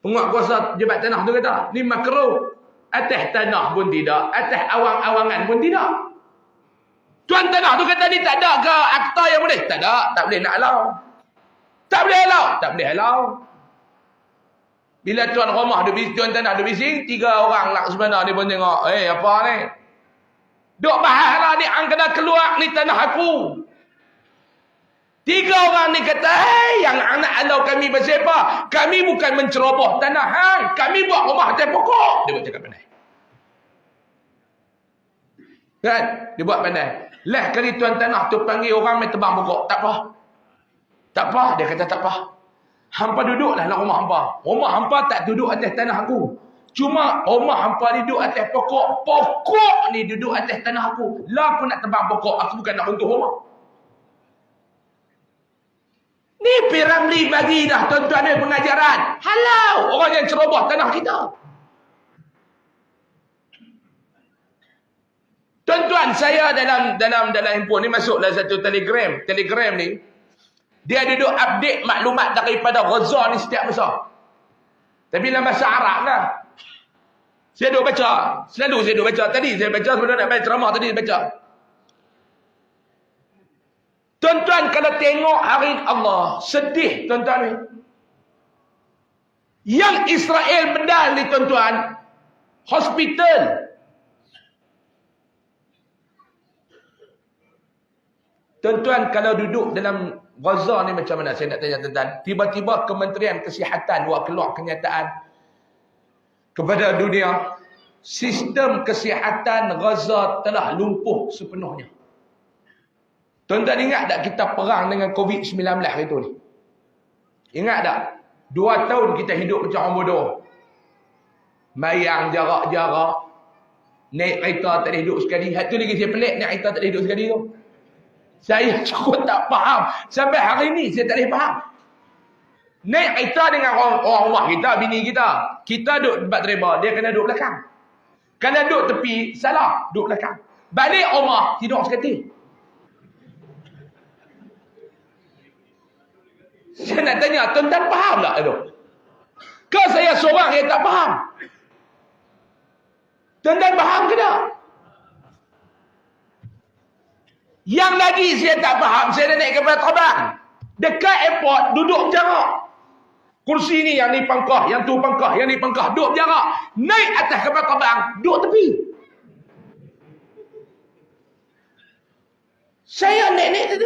Penguat kuasa pejabat tanah tu kata ni makruh. Atas tanah pun tidak, atas awang-awangan pun tidak. Tuan tanah tu kata ni tak ada ke akta yang boleh? Tak ada, tak boleh nak halau. Tak boleh halau, tak boleh halau. Bila tuan rumah tuan tanah ada bising, 3 orang Laksmana ni pun tengok, apa ni? Duk bahas lah ni, hang kena keluar ni tanah aku. 3 orang ni kata, yang hang nak halau kami pasal apa? Kami bukan menceroboh tanah hang, kami buat rumah atas pokok. Dia buat cakap pandai. Kan? Dia buat pandai. Lah kali tuan tanah tu panggil orang main tebang pokok. Tak apa. Tak apa. Dia kata tak apa. Hampa duduklah dalam rumah hampa. Rumah hampa tak duduk atas tanah aku. Cuma rumah hampa ni duduk atas pokok. Pokok ni duduk atas tanah aku. Lah aku nak tebang pokok. Aku bukan nak runtuh rumah. Ni Piramli bagi dah tuan-tuan ni pengajaran. Halau orang yang ceroboh tanah kita. Tuan-tuan, saya dalam handphone ni masuklah satu Telegram. Telegram ni dia duduk update maklumat daripada Gaza ni setiap masa. Tapi dalam bahasa Arab lah. Saya duduk baca. Selalu saya duduk baca. Tadi saya baca sebelum nak baca ceramah tadi saya baca. Tuan-tuan kalau tengok hari Allah, sedih tuan-tuan ni. Yang Israel bedal ni tuan-tuan, hospital. Tuan-tuan kalau duduk dalam Gaza ni macam mana? Saya nak tanya tuan-tuan. Tiba-tiba Kementerian Kesihatan buat keluar kenyataan kepada dunia. Sistem kesihatan Gaza telah lumpuh sepenuhnya. Tuan-tuan ingat tak kita perang dengan COVID-19 itu ni? Ingat tak? 2 tahun kita hidup macam orang bodoh. Mayang jarak-jarak. Naik kereta tak boleh hidup sekali. Itu lagi saya pelik naik kereta tak boleh hidup sekali tu. Saya cukup tak faham. Sampai hari ni saya tak boleh faham. Naik kereta dengan orang rumah kita, bini kita. Kita duduk tempat driver, dia kena duduk belakang. Kalau duduk tepi, salah. Duduk belakang. Balik rumah, tidur sekali. Saya nak tanya, tuan-tuan faham tak itu? Ke saya seorang yang tak faham? Tuan-tuan faham ke tak? Yang lagi saya tak faham, saya dah naik kapal terbang. Dekat airport, duduk berjarak. Kursi ni, yang ni pangkah, yang tu pangkah, yang ni pangkah, duduk berjarak. Naik atas kapal terbang, duduk tepi. Saya naik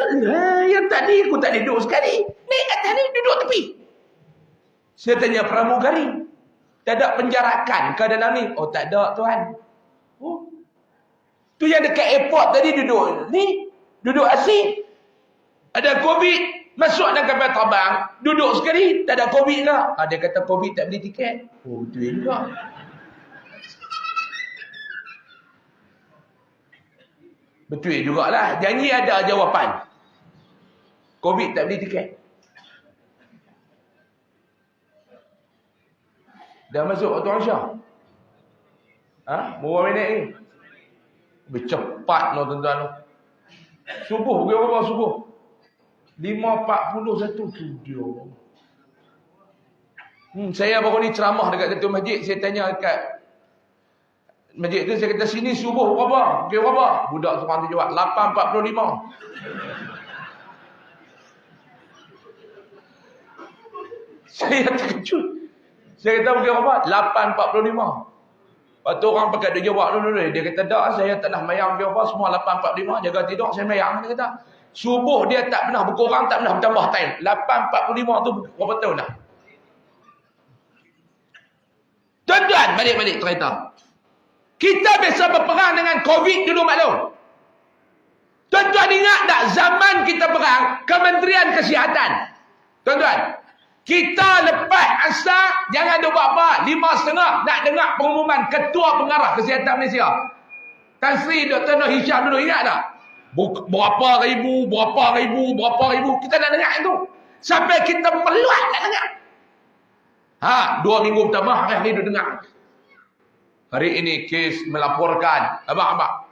yang tadi aku tak boleh duduk sekali. Naik atas ni duduk tepi. Saya tanya pramugari, tak ada penjarakan ke dalam ni? Oh tak ada tuan. Oh. Tu yang dekat airport tadi duduk ni, duduk asing. Ada COVID, masuk dalam kapal terbang, duduk sekali, tak ada COVID lah. Dia kata COVID tak beli tiket. Oh betul juga. Betul jugalah. Janji ada jawapan. COVID tak beli tiket. Dah masuk waktu Aisyah. Berapa minit ni? Bercepat no tuan-tuan. Subuh, pukul berapa subuh? 5.41 tu dia. Saya baru ni ceramah dekat satu masjid. Saya tanya dekat masjid tu, saya kata sini subuh berapa? Pukul berapa? Budak seorang tu jawab 8.45. Saya terkejut. Saya kata pukul berapa? 8.45. Lepas tu orang pakai dia jawab dulu. Dia kata tak, saya tak nak mayang pukul berapa, semua 8.45. Jaga tidur, saya mayang. Dia kata subuh dia tak pernah berkurang, tak pernah bertambah time. 8.45 tu berapa tahun dah? Tuan-tuan, balik-balik cerita. Kita biasa berperang dengan COVID dulu maklum. Tuan-tuan ingat tak zaman kita perang, Kementerian Kesihatan. Tuan-tuan, kita lepas asar, jangan duk buat apa. 5.30 nak dengar pengumuman Ketua Pengarah Kesihatan Malaysia. Tan Sri Dr. Noh Hisham dulu, ingat tak? Berapa ribu. Kita nak dengar itu. Sampai kita meluat nak dengar. 2 minggu pertama, hari ni duk dengar. Hari ini kes melaporkan. Abang.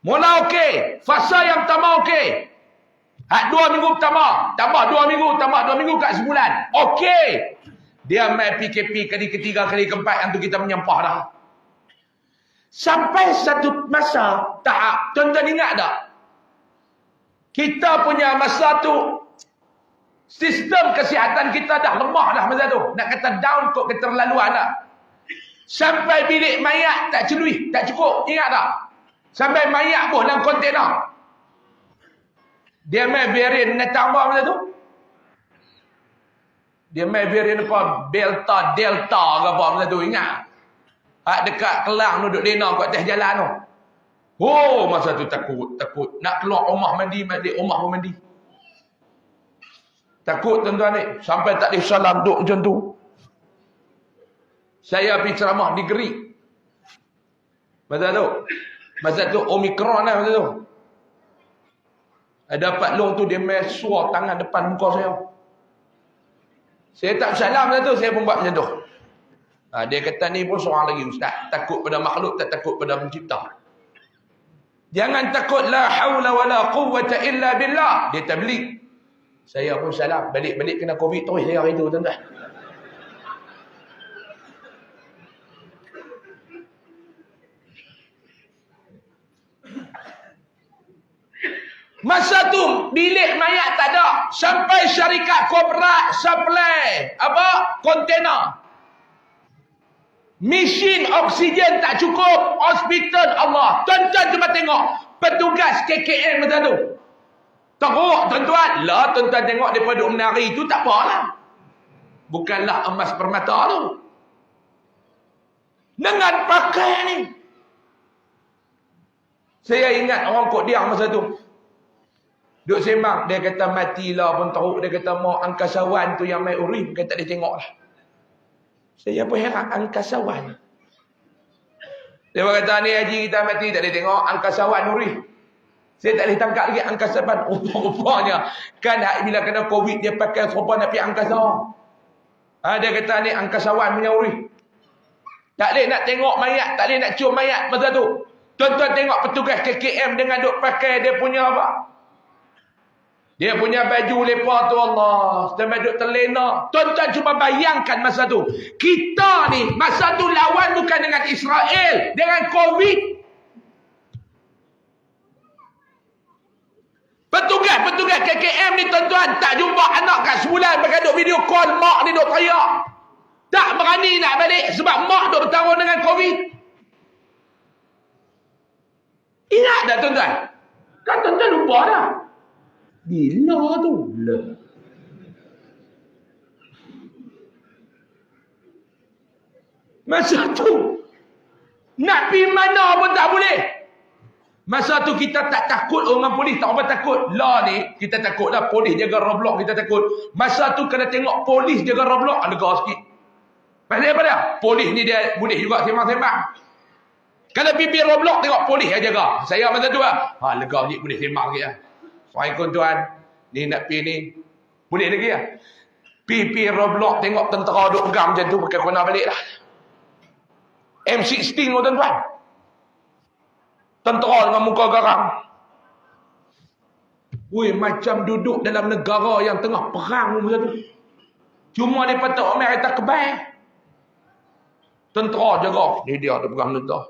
Mula okey. Fasa yang pertama okey. 2 minggu pertama. Tambah 2 minggu. Tambah 2 minggu kat sebulan. Okey. Dia main PKP kali ketiga, kali keempat. Yang tu kita menyampah dah. Sampai satu masa tahap. Tuan-tuan ingat tak? Kita punya masa tu, sistem kesihatan kita dah lemah dah masa tu. Nak kata down kot keterlaluan dah. Sampai bilik mayat tak celui, tak cukup. Ingat tak? Sampai mayat pun dalam kontena. Dia main varian datang apa masa tu? Dia main varian apa? Delta ke apa masa tu, ingat? Dekat Kelang duduk lena kat atas jalan tu. Oh, masa tu takut. Nak keluar rumah mandi, rumah pun mandi. Takut tuan-tuan ni. Sampai tak boleh salam duduk macam tu. Saya pergi ceramah di Gerik. Masa tu Omikron lah masa tu. Dapat long tu dia main suar tangan depan muka saya. Saya tak salam dah tu, saya pun buat macam tu. Dia kata ni pun seorang lagi ustaz, takut pada makhluk tak takut pada pencipta. Jangan takut, la haula wala quwwata illa billah. Dia tabligh. Saya pun salam, balik-balik kena covid terus saya hari tu tuan-tuan. Masa tu bilik mayat tak ada, sampai syarikat Kobra supply kontainer. Mesin oksigen tak cukup, hospital Allah. Tuan-tuan cuba tengok petugas KKM masa tu. Teruk tuan-tuan. Lah tuan-tuan tengok daripada duk menari tu tak apalah. Bukanlah emas permata tu. Dengan pakai ni. Saya ingat orang Kok Diang masa tu. Duk sembang, dia kata matilah pun teruk. Dia kata mau angkasawan tu yang main urip, dia tak dia tengok lah. Saya pun heran, angkasawan. Dia kata ni haji kita mati tak dia tengok, angkasawan urip. Saya tak boleh tangkap lagi angkasawan. Rupanya kan bila kena covid dia pakai serupa nak pergi angkasa. Dia kata ni angkasawan punya urip. Tak boleh nak tengok mayat, tak boleh nak cium mayat masa tu. Tuan-tuan tengok petugas KKM dengan duk pakai dia punya apa? Dia punya baju lepas tu Allah. Sampai duk terlena. Tuan-tuan cuba bayangkan masa tu. Kita ni masa tu lawan bukan dengan Israel. Dengan COVID. Petugas KKM ni tuan-tuan tak jumpa anak kat sebulan. Mereka duk video call. Mak ni duk teriak. Tak berani nak balik. Sebab mak duk bertarung dengan COVID. Ingat tak tuan-tuan? Kan tuan-tuan lupa dah. Bila tu? Masa tu nak pergi mana pun tak boleh. Masa tu kita tak takut orang polis, tak apa takut. Lah ni kita takut lah polis jaga Roblox, kita takut. Masa tu kena tengok polis jaga Roblox, lega sikit. Pasal apa dia? Polis ni dia boleh juga sembang-sembang. Kalau pergi Roblox tengok polis yang jaga. Saya masa tu lah, lega sikit, boleh sembang sikit lah. Assalamualaikum tuan. Ni nak pergi ni. Boleh lagi lah. Pergi Roblox tengok tentera duk pegang macam tu. Pakai kena balik lah. M16 tu tuan-tuan. Tentera dengan muka garang. Weh, macam duduk dalam negara yang tengah perang macam tu. Cuma dia patut Amerika tak kebal. Tentera jaga. Ni dia ada pegang tentera.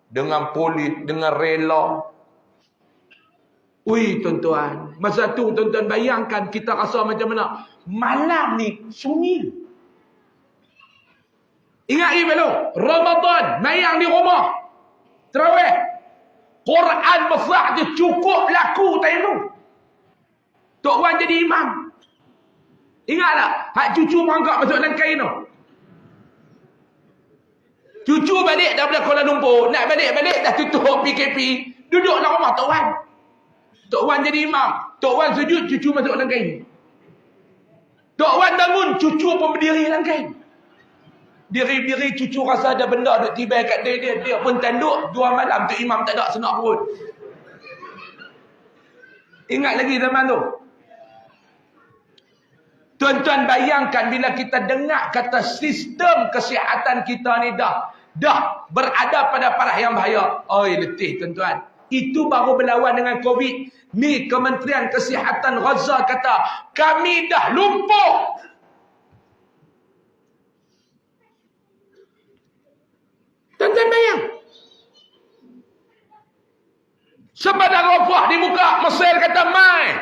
Dengan polis, dengan rela. Ui tuan-tuan, masa tu tuan-tuan bayangkan kita rasa macam mana. Malam ni sunyi. Ingat ni belum? Ramadan, mayang di rumah. Terawih. Quran besar tu cukup laku time tu. Tok Wan jadi imam. Ingat tak? Hak cucu merangkak masuk dalam kain tu. Cucu balik daripada Kuala Lumpur. Nak balik-balik dah tutup PKP. Duduk dalam rumah Tok Wan. Tok Wan jadi imam. Tok Wan sujud, cucu masuk dalam kain. Tok Wan bangun, cucu pun berdiri dalam kain. Diri-diri cucu rasa ada benda duk tiba kat dia. Dia pun tanduk. 2 malam tu imam tak ada senak perut. Ingat lagi zaman tu. Tuan-tuan bayangkan bila kita dengar kata sistem kesihatan kita ni dah berada pada parah yang bahaya. Oi letih tuan-tuan. Itu baru berlawan dengan COVID. Ni Kementerian Kesihatan Gaza kata, kami dah lumpuh. Tuan-tuan bayang. Sepadan Rafah dibuka, Mesir kata mai.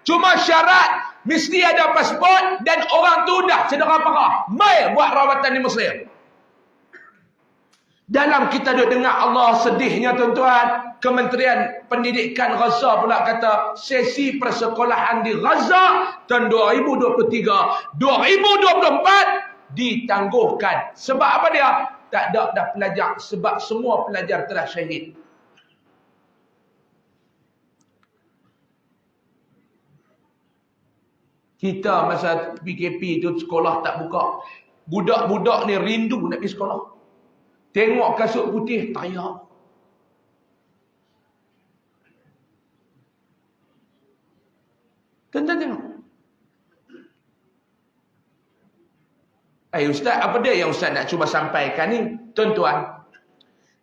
Cuma syarat mesti ada pasport dan orang tu dah cedera parah. Mai buat rawatan di Mesir. Dalam kita duk dengar Allah sedihnya tuan-tuan, Kementerian Pendidikan Gaza pula kata sesi persekolahan di Gaza tahun 2023, 2024 ditangguhkan. Sebab apa dia? Tak ada dah pelajar, sebab semua pelajar telah syahid. Kita masa PKP tu sekolah tak buka. Budak-budak ni rindu nak pergi sekolah. Tengok kasut putih, tayak. Tuan-tuan tengok. Ustaz, apa dia yang Ustaz nak cuba sampaikan ni? Tuan-tuan,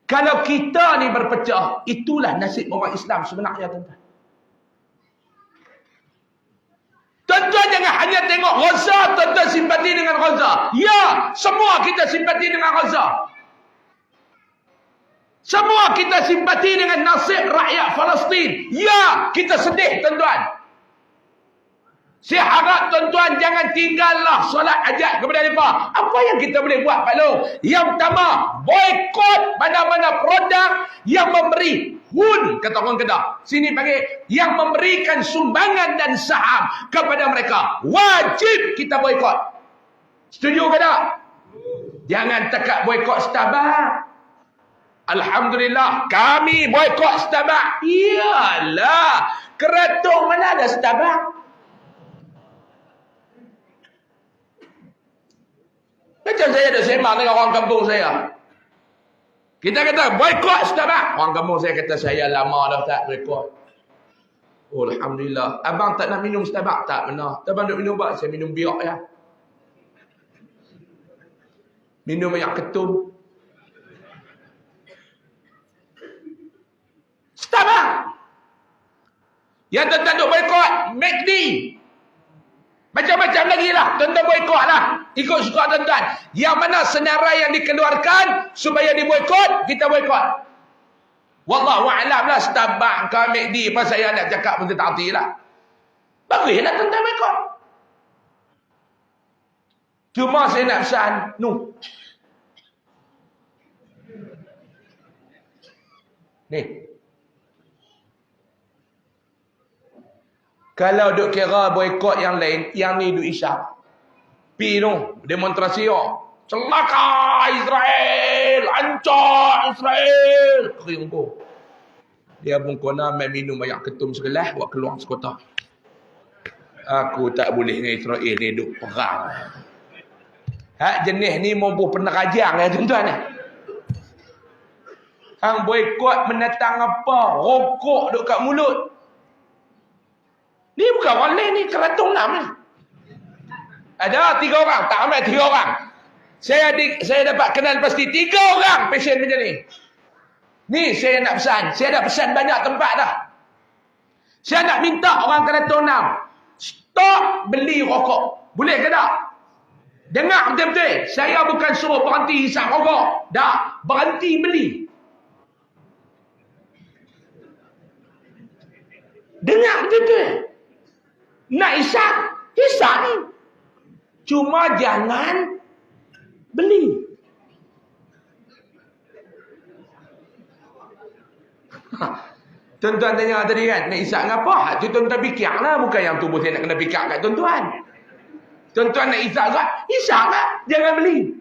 kalau kita ni berpecah, itulah nasib orang Islam sebenarnya, tuan-tuan. Tuan-tuan jangan hanya tengok Gaza, tuan-tuan simpati dengan Gaza. Ya, semua kita simpati dengan Gaza. Semua kita simpati dengan nasib rakyat Palestin. Ya, kita sedih, tuan-tuan. Saya harap tuan-tuan jangan tinggallah solat hajat kepada mereka. Apa yang kita boleh buat, Pak Long? Yang pertama, boikot mana-mana produk yang memberi hun, kata orang Kedah. Sini panggil, yang memberikan sumbangan dan saham kepada mereka. Wajib kita boikot. Setuju ke tak? Jangan tekak boikot Starbucks. Alhamdulillah, kami boikot Starbucks. Iyalah, Keratung mana ada Starbucks? Macam saya ada sembang dengan orang kampung saya. Kita kata boikot Starbucks. Orang kampung saya kata, saya lama dah tak boikot. Oh, Alhamdulillah. Abang tak nak minum Starbucks? Tak benar. Abang nak minum apa? Saya minum biok ya. Minum banyak ketum. Starbucks. Yang tuan-tuan duk boikot McD. Macam-macam lagi lah. Tuan-tuan boikot lah. Ikut suka tuan-tuan. Yang mana senarai yang dikeluarkan supaya diboikot, kita boikot. Wallahu a'lam lah. Starbucks ke McD. Apa saya nak cakap pun tak arti lah. Bagilah tuan-tuan boikot. Cuma saya nak pesan. Ni. Kalau duk kira boikot yang lain, yang ni duk isyak. Pi tu, demonstrasi yo. Celaka Israel, hancur Israel. Kering tu. Dia pun kena main minum banyak ketum segelas buat keluar sekota. Aku tak boleh dengan Israel ni duk perang. Hak jenis ni mampu penerajang ya tuan-tuan ni. Hang boikot menatang apa? Rokok duk kat mulut. Ni bukan orang lain ni, Keratung 6 ni. Ada 3 orang, tak ramai 3 orang. Saya dapat kenal pasti 3 orang pasien macam ni. Ni saya nak pesan, saya dah pesan banyak tempat dah. Saya nak minta orang Keratung 6, stop beli rokok. Boleh ke tak? Dengar betul-betul, saya bukan suruh berhenti hisap rokok. Dah, berhenti beli. Dengar betul-betul. Nak hisap, hisap ni. Cuma jangan beli. Tuan-tuan tanya tadi kan, nak hisap ngapa? Itu tuan-tuan fikirlah, bukan yang tubuh saya nak kena fikir kat tuan-tuan. Tuan-tuan nak hisap kat, hisap lah, jangan beli.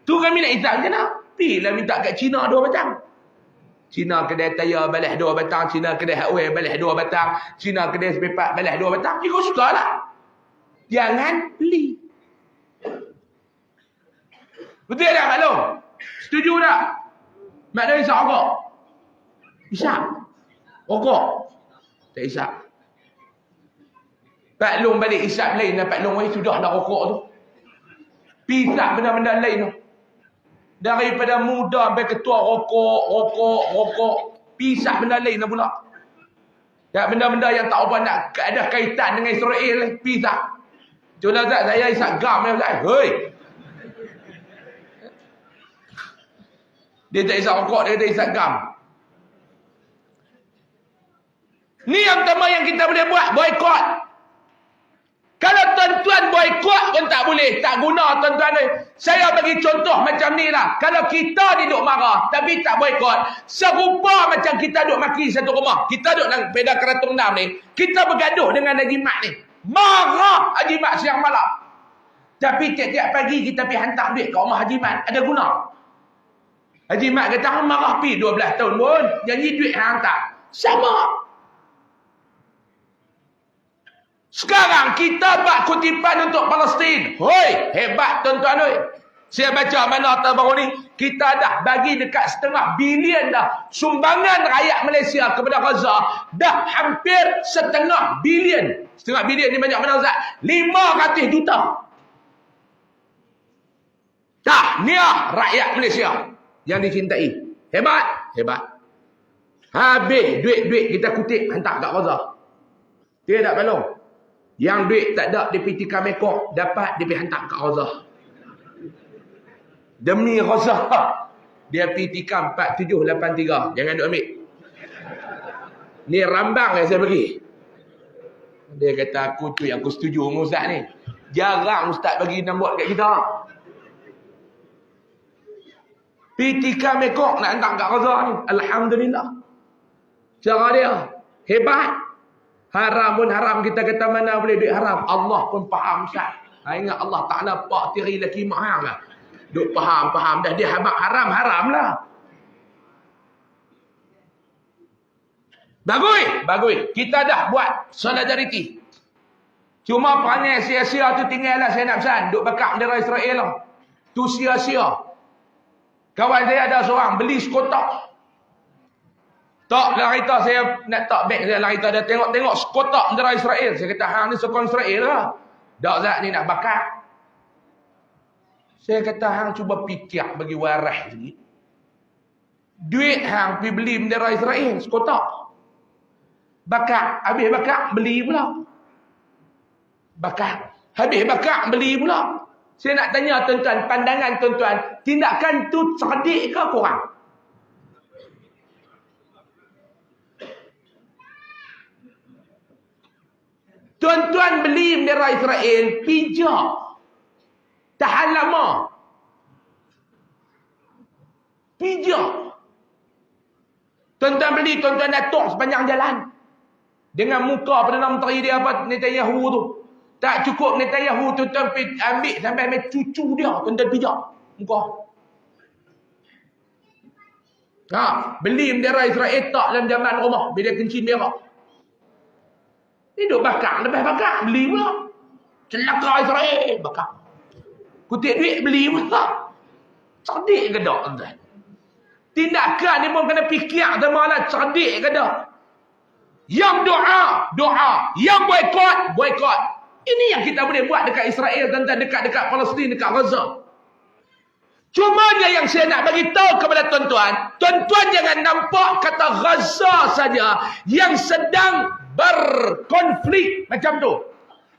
Tu kami nak hisap macam mana? Pergilah minta kat Cina 2 batang. Cina kedai tayar balas 2 batang, Cina kedai hardware balas 2 batang, Cina kedai sepepak balas 2 batang. Ikut suka lah. Jangan beli. Betul tak Mak Long? Setuju tak? Mak Long isap rokok? Isap. Rokok? Tak isap. Pak Long balik isap lain dan Pak Long sudah dah rokok tu. Pisap benda-benda lain tu. Daripada muda sampai ketua rokok. Pisah benda lain lah pula. Ya, benda-benda yang tak apa nak ada kaitan dengan Israel. Pisah. Contoh tak, saya isap gam. Hei. Dia tak isap rokok, dia kata isap gam. Ni yang pertama yang kita boleh buat, boikot. Kalau tuan-tuan boikot pun tak boleh, tak guna tuan-tuan ni. Saya bagi contoh macam ni lah. Kalau kita ni duk marah tapi tak boikot, serupa macam kita duk maki satu rumah. Kita duk dalam peda Keratung 6 ni, kita bergaduh dengan Haji Mat ni. Marah Haji Mat siang malam. Tapi tiap-tiap pagi kita pergi hantar duit ke rumah Haji Mat, ada guna? Haji Mat kata, hang marah pi 12 tahun pun, janji duit hang hantar. Sama. Sekarang kita buat kutipan untuk Palestin. Hoi, hebat tuan-tuan oi. Saya baca mana baru ni, kita dah bagi dekat 500 bilion dah. Sumbangan rakyat Malaysia kepada Gaza dah hampir 0,5 bilion. 0,5 bilion ni banyak mana Ustaz? 500 juta. Tahniah rakyat Malaysia yang dicintai. Hebat, hebat. Habis duit-duit kita kutip hantar kat Gaza. Tidak balong. Yang duit tak ada dia pergi tikam ekor, dapat dia pergi hantar kat Gaza. Demi Gaza. Dia pergi tikam 4783. Jangan duk ambil. Ni rambang yang saya bagi. Dia kata aku tu yang aku setuju dengan Ustaz ni. Jarang Ustaz bagi nombor kat kita. Pergi tikam ekor nak hantar kat Gaza ni. Alhamdulillah. Cara dia hebat. Haram pun haram, kita kata mana boleh duit haram. Allah pun faham Ustaz. Ingat Allah Ta'ala pak tiri laki mahal lah. Duk faham dah dia haram lah. Bagus. Kita dah buat solidariti. Cuma perangai sia-sia tu tinggal lah saya nak pesan. Duk bakar bendera Israel lah. Tu sia-sia. Kawan saya ada seorang beli sekotak. Tak larita saya nak tak beg saya larita dia tengok sekotak bendera Israel. Saya kata hang ni sokong Israel lah. Dak Zat ni nak bakar. Saya kata hang cuba fikir bagi waras sikit. Duit hang pergi beli bendera Israel sekotak. Bakar, habis bakar beli pula. Bakar, habis bakar beli pula. Saya nak tanya tuan-tuan, pandangan tuan-tuan, tindakan tu cerdik ke kurang? Tuan-tuan beli bendera Israel, pijak. Tahan lama. Pijak. Tuan-tuan beli, tuan-tuan datuk sepanjang jalan. Dengan muka Perdana Menteri dia apa, Netanyahu tu. Tak cukup Netanyahu, tuan-tuan ambil sampai ambil cucu dia, tuan-tuan pijak. Muka. Beli bendera Israel tak dalam zaman rumah. Bila kencing berak. Ni duk bakar, lepas bakar, beli pula. Celaka Israel, bakar. Kutip duit, beli pula. Cerdik ke tak, tuan-tuan? Tindakan ni pun kena fikir sama lah, cerdik ke tak? Yang doa. Yang boykot. Ini yang kita boleh buat dekat Israel, tuan-tuan, dekat Palestin, dekat Gaza. Cumanya yang saya nak bagi tahu kepada tuan-tuan jangan nampak kata Gaza saja yang sedang berkonflik macam tu.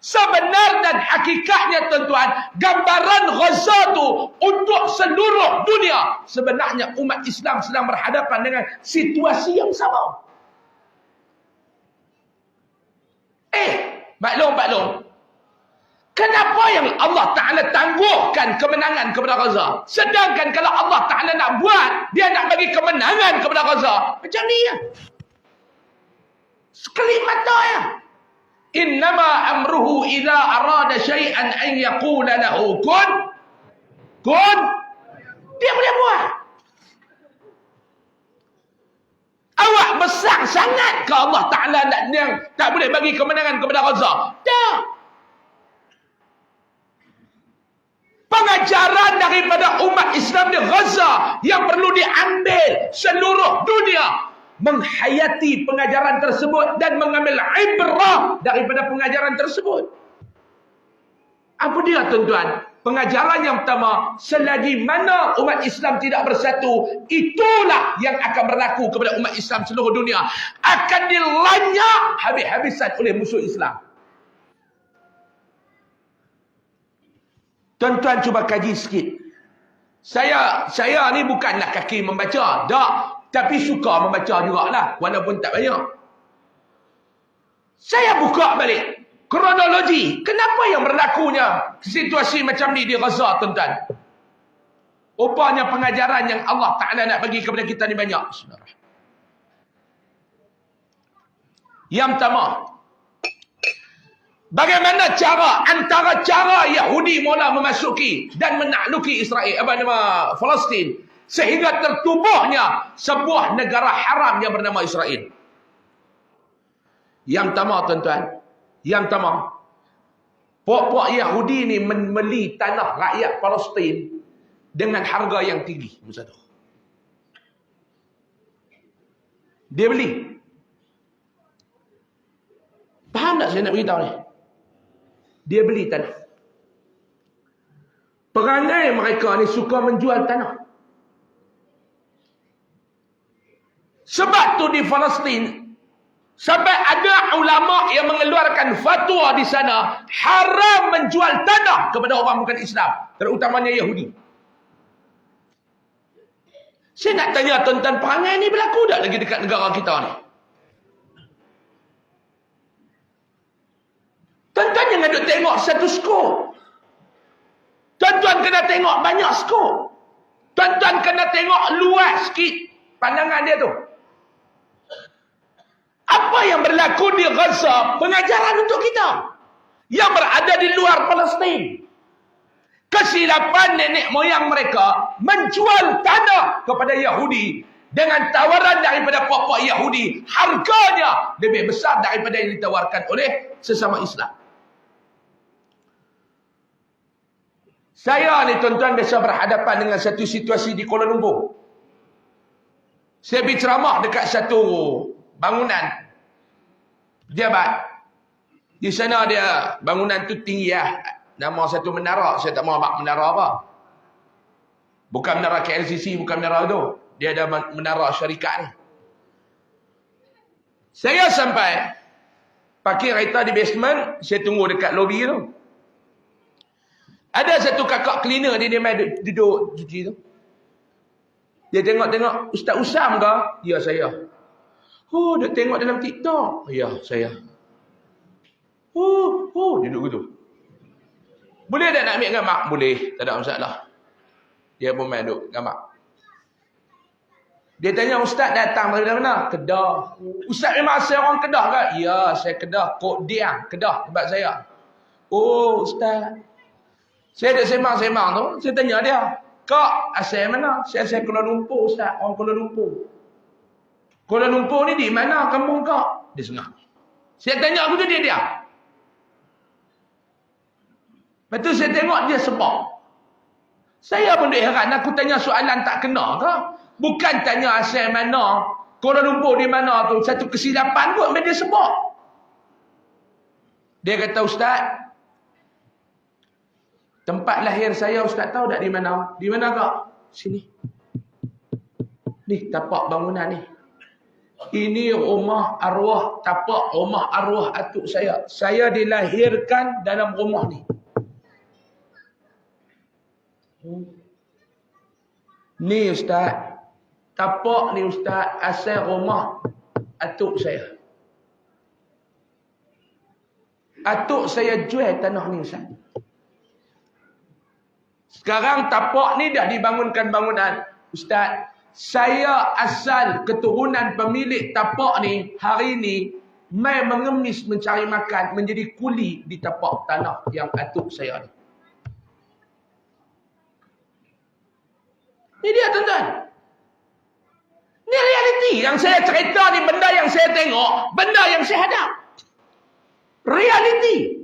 Sebenar dan hakikatnya tuan-tuan, gambaran Gaza tu untuk seluruh dunia. Sebenarnya umat Islam sedang berhadapan dengan situasi yang sama. Maklum. Kenapa yang Allah Ta'ala tangguhkan kemenangan kepada Gaza? Sedangkan kalau Allah Ta'ala nak buat, dia nak bagi kemenangan kepada Gaza. Macam ni ya. Sekelip mata ya. Innama amruhu idza arada syai'an an yaqula lahu kun. Dia boleh buat. Awak besar sangat ke Allah Ta'ala yang tak boleh bagi kemenangan kepada Gaza? Tak. Pengajaran daripada umat Islam di Gaza yang perlu diambil seluruh dunia, menghayati pengajaran tersebut dan mengambil ibrah daripada pengajaran tersebut. Apa dia tuan-tuan? Pengajaran yang pertama, selagi mana umat Islam tidak bersatu, itulah yang akan berlaku kepada umat Islam seluruh dunia. Akan dilanyak habis-habisan oleh musuh Islam. Tuan-tuan cuba kaji sikit. Saya ni bukanlah kaki membaca. Tak. Tapi suka membaca jugalah. Walaupun tak banyak. Saya buka balik kronologi. Kenapa yang berlakunya situasi macam ni di Gaza, tuan-tuan? Rupanya pengajaran yang Allah Ta'ala nak bagi kepada kita ni banyak. Yang pertama, bagaimana antara cara Yahudi mula memasuki dan menakluki Israel, Palestin, sehingga tertubuhnya sebuah negara haram yang bernama Israel. Yang pertama, tuan-tuan, pok-pok Yahudi ni membeli tanah rakyat Palestin dengan harga yang tinggi. Satu. Dia beli. Faham tak saya nak beritahu ni? Dia beli tanah. Perangai mereka ni suka menjual tanah. Sebab tu di Palestin, sampai ada ulama yang mengeluarkan fatwa di sana, haram menjual tanah kepada orang bukan Islam, terutamanya Yahudi. Saya nak tanya tuan-tuan, perangai ni berlaku tak lagi dekat negara kita ni? Tuan-tuan jangan duk tengok satu skop. Tuan-tuan kena tengok banyak skop. Tuan-tuan kena tengok luas sikit pandangan dia tu. Apa yang berlaku di Gaza, pengajaran untuk kita yang berada di luar Palestin. Kesilapan nenek moyang mereka menjual tanah kepada Yahudi dengan tawaran daripada pokok Yahudi, harganya lebih besar daripada yang ditawarkan oleh sesama Islam. Saya ni tuan-tuan biasa berhadapan dengan satu situasi di Kuala Lumpur. Saya berceramah dekat satu bangunan pejabat. Di sana dia bangunan tu tinggi lah. Nama satu menara, saya tak mahu abang menara apa. Bukan menara KLCC, bukan menara tu. Dia ada menara syarikat ni. Saya sampai parkir kereta di basement, saya tunggu dekat lobi tu. Ada satu kakak cleaner dia main duduk cuci tu. Dia tengok-tengok, Ustaz Usam ke? Ya, saya. Oh, dia tengok dalam TikTok. Ya, saya. Oh, duduk gitu. Boleh tak nak ambil gambar? Boleh, tak ada masalah. Dia pun main duduk gambar. Dia tanya, Ustaz datang dari mana? Kedah. Ustaz memang saya orang Kedah ke? Ya, saya Kedah. Kok Diang, Kedah, tempat saya. Oh, Ustaz. Saya ada sembang-sembang tu, saya tanya dia, Kak, asal mana? Saya asal Kuala Lumpur, Ustaz. Orang Kuala Lumpur. Kuala Lumpur ni di mana kampung kak? Dia sengah. Saya tanya aku tu, dia diam. Lepas tu saya tengok dia sebab. Saya pun duk heran, aku tanya soalan tak kena ke? Bukan tanya asal mana, Kuala Lumpur di mana tu, satu kesilapan kot, dia sebab. Dia kata, Ustaz, tempat lahir saya Ustaz tahu tak di mana? Di mana kak? Sini. Ni tapak bangunan ni. Ini rumah arwah, tapak rumah arwah atuk saya. Saya dilahirkan dalam rumah ni. Ni Ustaz. Tapak ni Ustaz asal rumah atuk saya. Atuk saya jual tanah ni Ustaz. Sekarang tapak ni dah dibangunkan bangunan. Ustaz, saya asal keturunan pemilik tapak ni, hari ni, mai mengemis mencari makan, menjadi kuli di tapak tanah yang atuk saya ni. Ni dia tuan-tuan. Ni realiti yang saya cerita ni, benda yang saya tengok, benda yang saya hadap. Realiti.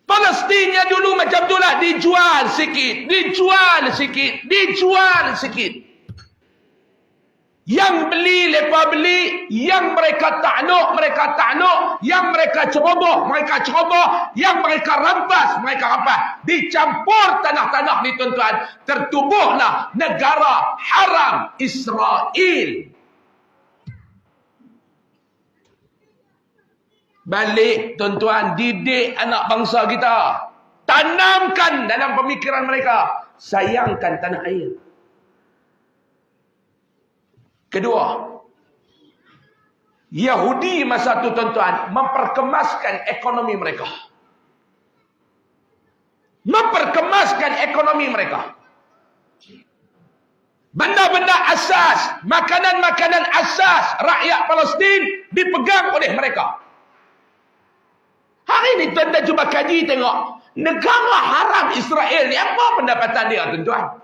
Palestinnya dulu macam itulah, dijual sikit, dijual sikit, dijual sikit. Yang beli, lepas beli, yang mereka takluk, yang mereka ceroboh, yang mereka rampas. Dicampur tanah-tanah ni tuan-tuan, tertubuhlah negara haram Israel. Balik tuan-tuan, didik anak bangsa kita. Tanamkan dalam pemikiran mereka, sayangkan tanah air. Kedua, Yahudi masa itu tuan-tuan memperkemaskan ekonomi mereka. Memperkemaskan ekonomi mereka. Benda-benda asas, makanan-makanan asas rakyat Palestin dipegang oleh mereka. Hari ini tuan-tuan cuba kaji tengok. Negara haram Israel ni apa pendapatan dia tuan-tuan?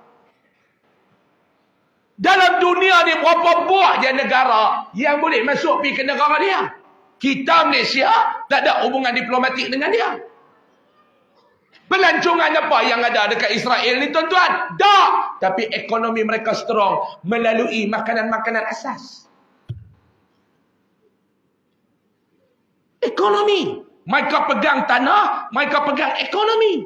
Dalam dunia ni berapa buah je negara yang boleh masuk pergi ke negara dia? Kita Malaysia tak ada hubungan diplomatik dengan dia. Pelancongan apa yang ada dekat Israel ni tuan-tuan? Tak. Tapi ekonomi mereka strong melalui makanan-makanan asas. Ekonomi. Mereka pegang tanah, mereka pegang ekonomi.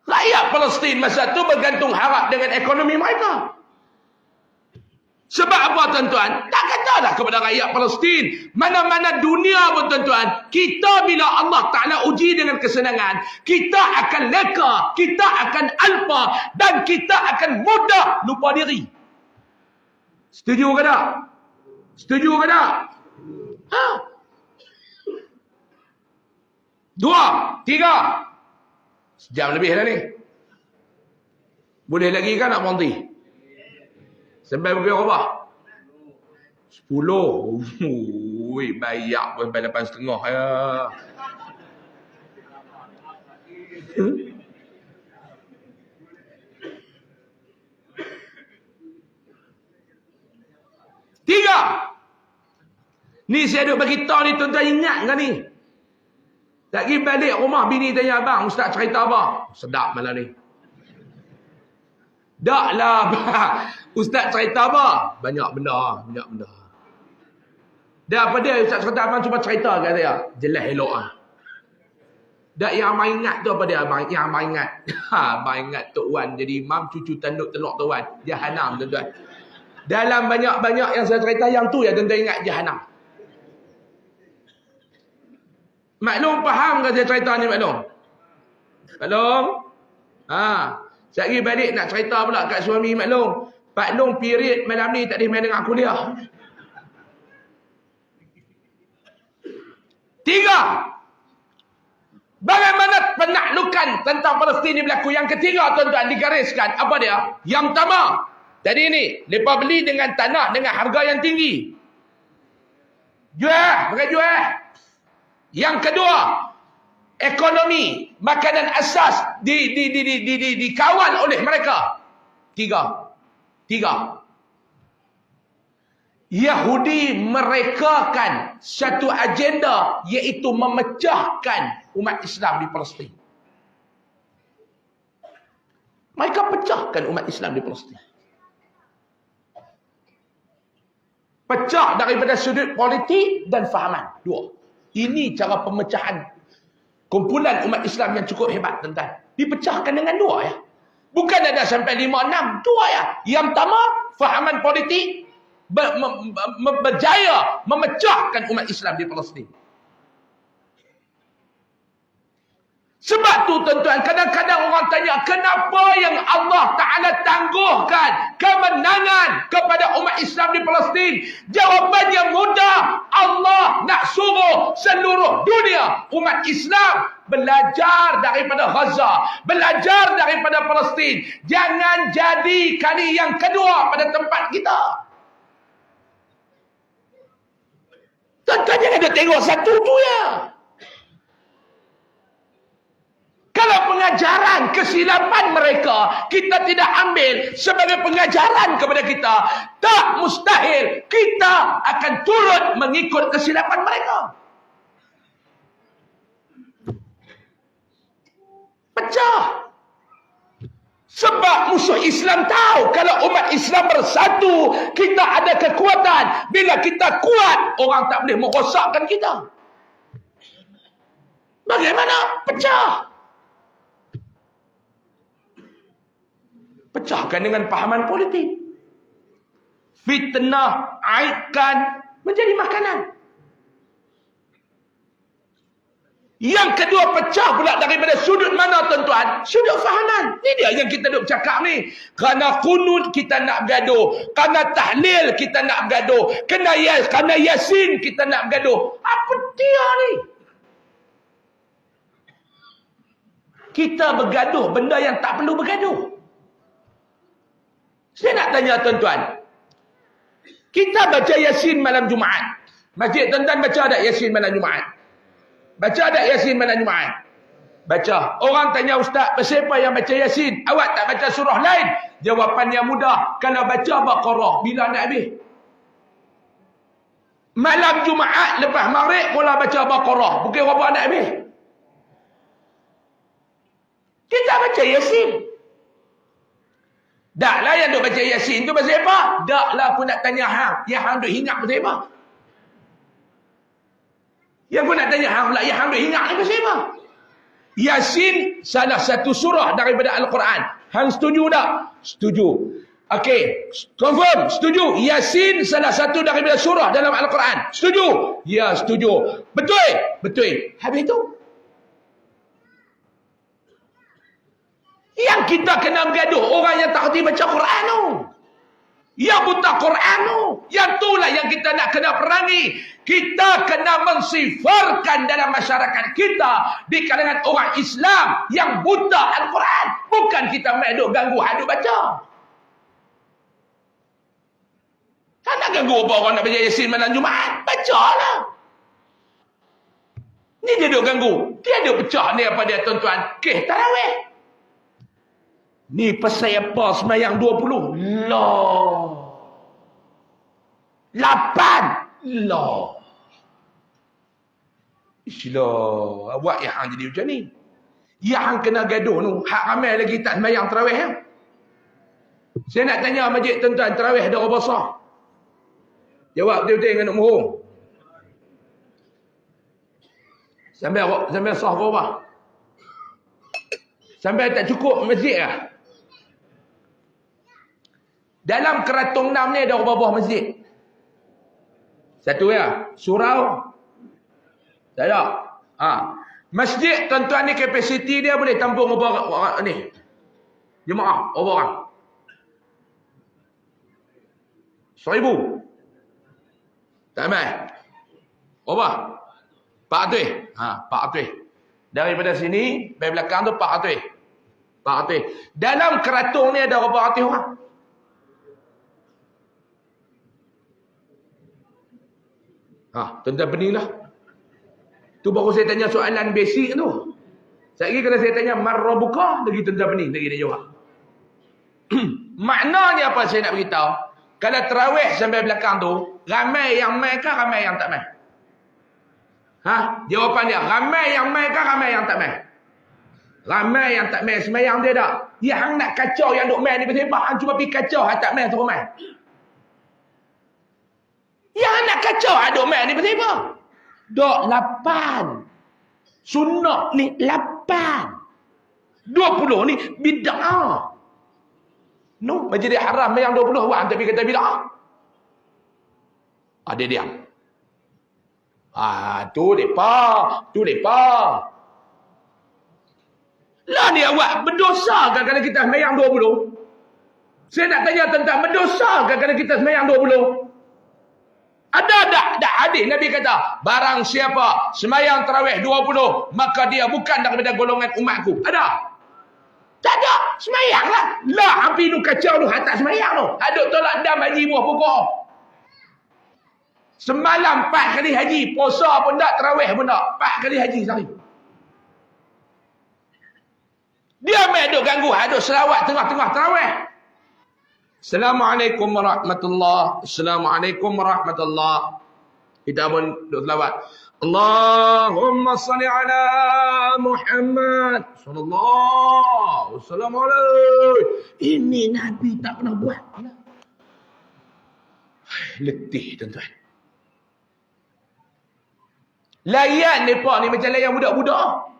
Rakyat Palestin masa tu bergantung harap dengan ekonomi mereka. Sebab apa tuan-tuan? Tak kata dah kepada rakyat Palestin. Mana-mana dunia pun tuan-tuan. Kita bila Allah Ta'ala uji dengan kesenangan. Kita akan leka. Kita akan alpa. Dan kita akan mudah lupa diri. Setuju ke tak? Setuju ke tak? Ha? 2, 3. Sejam lebih dah ni. Boleh lagi kan nak berhenti? Sampai berapa apa? 10. Ui, bayak pun sampai 8.30 ya. Tiga. Ni saya duk bagi tahu ni tuan-tuan, ingat kan ni? Tak pergi balik rumah bini tanya abang, ustaz cerita apa? Sedap malam ni. Tak lah. Ustaz cerita apa? Banyak benda. Dah apa dia ustaz cerita abang cuba cerita kat saya. Jelas elok ah. Dak yang abang ingat tu apa dia abang? Yang abang ingat. Abang ingat Tok Wan jadi imam, cucu tanduk telur Tok Wan. Jahanam tuan-tuan. Dalam banyak-banyak yang saya cerita, yang tu ya tuan-tuan ingat jahanam. Maklum faham ke saya cerita ni maklum? Maklum? Saya pergi balik nak cerita pula kat suami maklum. Pak Long period malam ni tak boleh main dengan kuliah. 3. Bagaimana penaklukan tentang Palestin ni berlaku? Yang ketiga tuan-tuan digariskan. Apa dia? Yang pertama. Tadi ni. Mereka beli dengan tanah dengan harga yang tinggi. Mereka jual. Yang kedua. Ekonomi. Makanan asas dikawal oleh mereka. 3. Yahudi merekakan satu agenda, iaitu memecahkan umat Islam di Palestin. Mereka pecahkan umat Islam di Palestin. Pecah daripada sudut politik dan fahaman. 2. Ini cara pemecahan kumpulan umat Islam yang cukup hebat tuan-tuan. Dipecahkan dengan 2 ya. Bukan ada sampai 5, 6. 2 ya. Yang pertama, fahaman politik berjaya memecahkan umat Islam di Palestin. Sebab tu tuan-tuan, kadang-kadang orang tanya, kenapa yang Allah Ta'ala tangguhkan kemenangan kepada umat Islam di Palestin? Jawapannya mudah. Allah nak suruh seluruh dunia umat Islam belajar daripada Gaza, belajar daripada Palestin. Jangan jadi kali yang kedua pada tempat kita. Tuan-tuan jangan ada tengok satu tu ya. Kalau pengajaran kesilapan mereka kita tidak ambil sebagai pengajaran kepada kita, tak mustahil kita akan turut mengikut kesilapan mereka. Pecah. Sebab musuh Islam tahu kalau umat Islam bersatu, kita ada kekuatan. Bila kita kuat, orang tak boleh merosakkan kita. Bagaimana? Pecah. Pecahkan dengan pahaman politik. Fitnah, aibkan menjadi makanan. Yang kedua, pecah pula daripada sudut mana tuan-tuan? Sudut fahaman. Ini dia yang kita duk cakap ni. Kerana kunut kita nak bergaduh. Kerana tahlil kita nak bergaduh. Kerana yasin kita nak bergaduh. Apa dia ni? Kita bergaduh benda yang tak perlu bergaduh. Saya nak tanya tuan-tuan. Kita baca Yasin malam Jumaat. Masjid tuan-tuan baca tak Yasin malam Jumaat? Baca tak Yasin malam Jumaat? Baca. Orang tanya ustaz, siapa yang baca Yasin? Awak tak baca surah lain? Jawapannya mudah. Kalau baca Baqarah, bila nak habis? Malam Jumaat lepas maghrib mula baca Baqarah. Bukan berapa nak habis. Kita baca Yasin. Taklah yang duk baca Yasin tu pasal apa? Taklah aku nak tanya hang. Yang hang duk hingat pasal apa? Yang aku nak tanya hang pula, yang hang duk hingat ni pasal apa? Yasin salah satu surah daripada Al-Quran. Hang setuju tak? Setuju. Okey, confirm, setuju. Yasin salah satu daripada surah dalam Al-Quran. Setuju? Ya, setuju. Betul? Betul. Habis tu. Yang kita kena bergaduh orang yang tak kerti baca Quran tu. Yang buta Quran tu. Yang itulah yang kita nak kena perangi. Kita kena mensifarkan dalam masyarakat kita di kalangan orang Islam yang buta Al-Quran. Bukan kita main duk ganggu haduk baca. Kan nak ganggu apa orang nak baca Yasin malam Jumaat? Bacalah. Ni dia duk ganggu. Dia duk pecah ni apa dia tuan-tuan. Okey, tarawih. Ni pasal apa semayang 20? Lah. 8. Lah. Islah. Awak yang hang jadi macam ni. Yang hang kena gaduh tu. Hak ramai lagi tak semayang tarawih ya? Saya nak tanya masjid tuan-tuan, tarawih ada berapa sah? Jawab betul-betul dengan nak mohong. Sampai sah berapa? Sampai tak cukup masjid lah. Dalam Keratung 6 ni ada berapa buah masjid? Satu ya, surau. Tak ada. Masjid tuan-tuan ni kapasiti dia boleh tampung berapa orang ni? Jemaah, berapa orang? 1,000. Tak mai. Berapa? 400. 400. Daripada sini, dari belakang tu 400. 400. Dalam Keratung ni ada berapa ratus orang? Tuan-tuan pening lah. Tu baru saya tanya soalan basic tu. Sekali kalau saya tanya marrabuka, lagi tuan-tuan pening, lagi dia jawab. Maknanya apa saya nak beritahu? Kalau tarawih sampai belakang tu, ramai yang mai ke ramai yang tak mai? Jawapan dia, ramai yang mai ke ramai yang tak mai? Ramai yang tak mai semayang dia tak? Yang hang nak kacau yang duk mai ni pasal apa? Hang cuma pergi kacau hang tak mai suruh mai. Yang nak kacau hang duk mai ni pasal apa? Dok 8. Sunnah ni 8. 20 ni bid'ah. No, Masjidil Haram yang 20 orang tapi kata bid'ah. Dia diam. Tu depa. Lah ni awak berdosa ke kalau kita sembahyang 20? Saya nak tanya tentang berdosa ke kalau kita sembahyang 20? Ada tak hadis Nabi kata, barang siapa sembahyang tarawih 20, maka dia bukan daripada golongan umatku. Ada? Tak ada. Sembahyanglah. Lah hampir tu kacau tu, tak sembahyang tu. Aduk tolak dam haji buah pokok. Semalam 4 kali haji, puasa pun tak, tarawih pun tak. 4 kali haji sehari. Dia main duk ganggu, aduk selawat tengah-tengah tarawih. Assalamualaikum warahmatullahi. Assalamualaikum warahmatullahi. Kita pun duk selawat. Allahumma salli ala Muhammad sallallahu alaihi. Ini Nabi tak pernah buat. Letih tuan-tuan. Layan mereka ni macam layan budak-budak.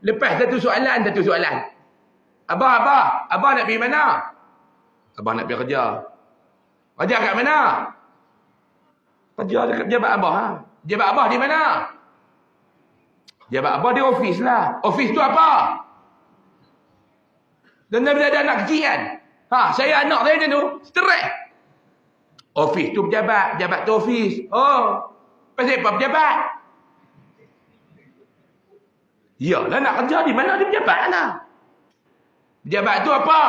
Lepas satu soalan. Abah nak pergi mana? Abah nak pergi kerja. Kerja kat mana? Kerja dekat pejabat abah. Pejabat abah di mana? Pejabat abah di ofis lah. Ofis tu apa? Dan ada anak kecil kan? Saya anak saya tu stres. Ofis tu pejabat. Pejabat tu ofis. Pasal apa pejabat? Yalah nak kerja di mana di pejabat lah. Pejabat tu apa?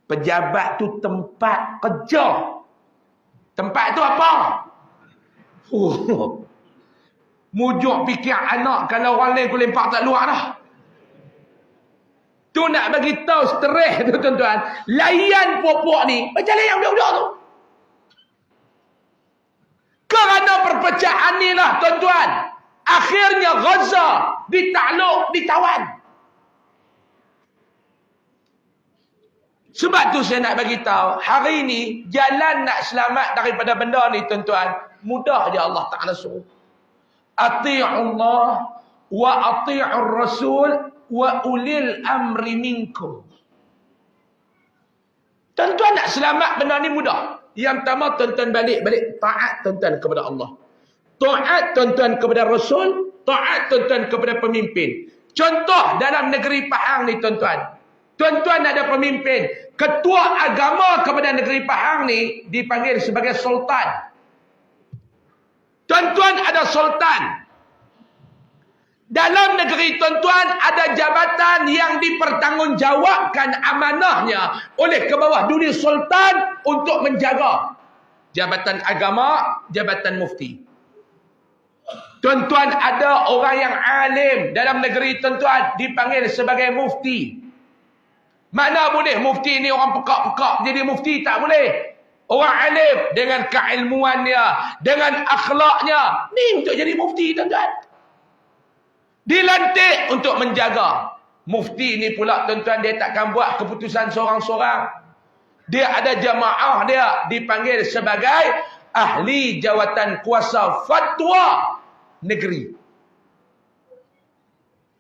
Pejabat tu tempat kerja. Tempat tu apa? Mujuk fikir anak kalau orang lain boleh lempak tak luar dah. Tu nak bagi tahu stres tu tuan-tuan. Layan popok ni macam layan budak-budak tu. Kerana perpecahan ni lah tuan-tuan, akhirnya Gaza ditakluk, ditawan. Sebab tu saya nak bagi tahu, hari ni jalan nak selamat daripada benda ni tuan-tuan, mudah je Allah Taala suruh. Ati'ullah wa ati'ur rasul wa ulil amri minkum. Tuan-tuan nak selamat benda ni mudah. Yang pertama tuan-tuan balik taat tuan-tuan kepada Allah. Taat tuan-tuan kepada Rasul, taat tuan-tuan kepada pemimpin. Contoh dalam negeri Pahang ni tuan-tuan. Tuan-tuan ada pemimpin, ketua agama kepada negeri Pahang ni dipanggil sebagai sultan. Tuan-tuan ada sultan. Dalam negeri tuan-tuan ada jabatan yang dipertanggungjawabkan amanahnya oleh ke bawah dunia sultan untuk menjaga. Jabatan agama, jabatan mufti. Tuan-tuan ada orang yang alim dalam negeri tuan-tuan dipanggil sebagai mufti. Mana boleh mufti ni orang pekak-pekak jadi mufti? Tak boleh. Orang alim dengan keilmuannya, dengan akhlaknya, ni untuk jadi mufti tuan-tuan. Dilantik untuk menjaga. Mufti ni pula tuan-tuan, dia takkan buat keputusan seorang-seorang. Dia ada jamaah dia, dipanggil sebagai ahli jawatan kuasa fatwa negeri.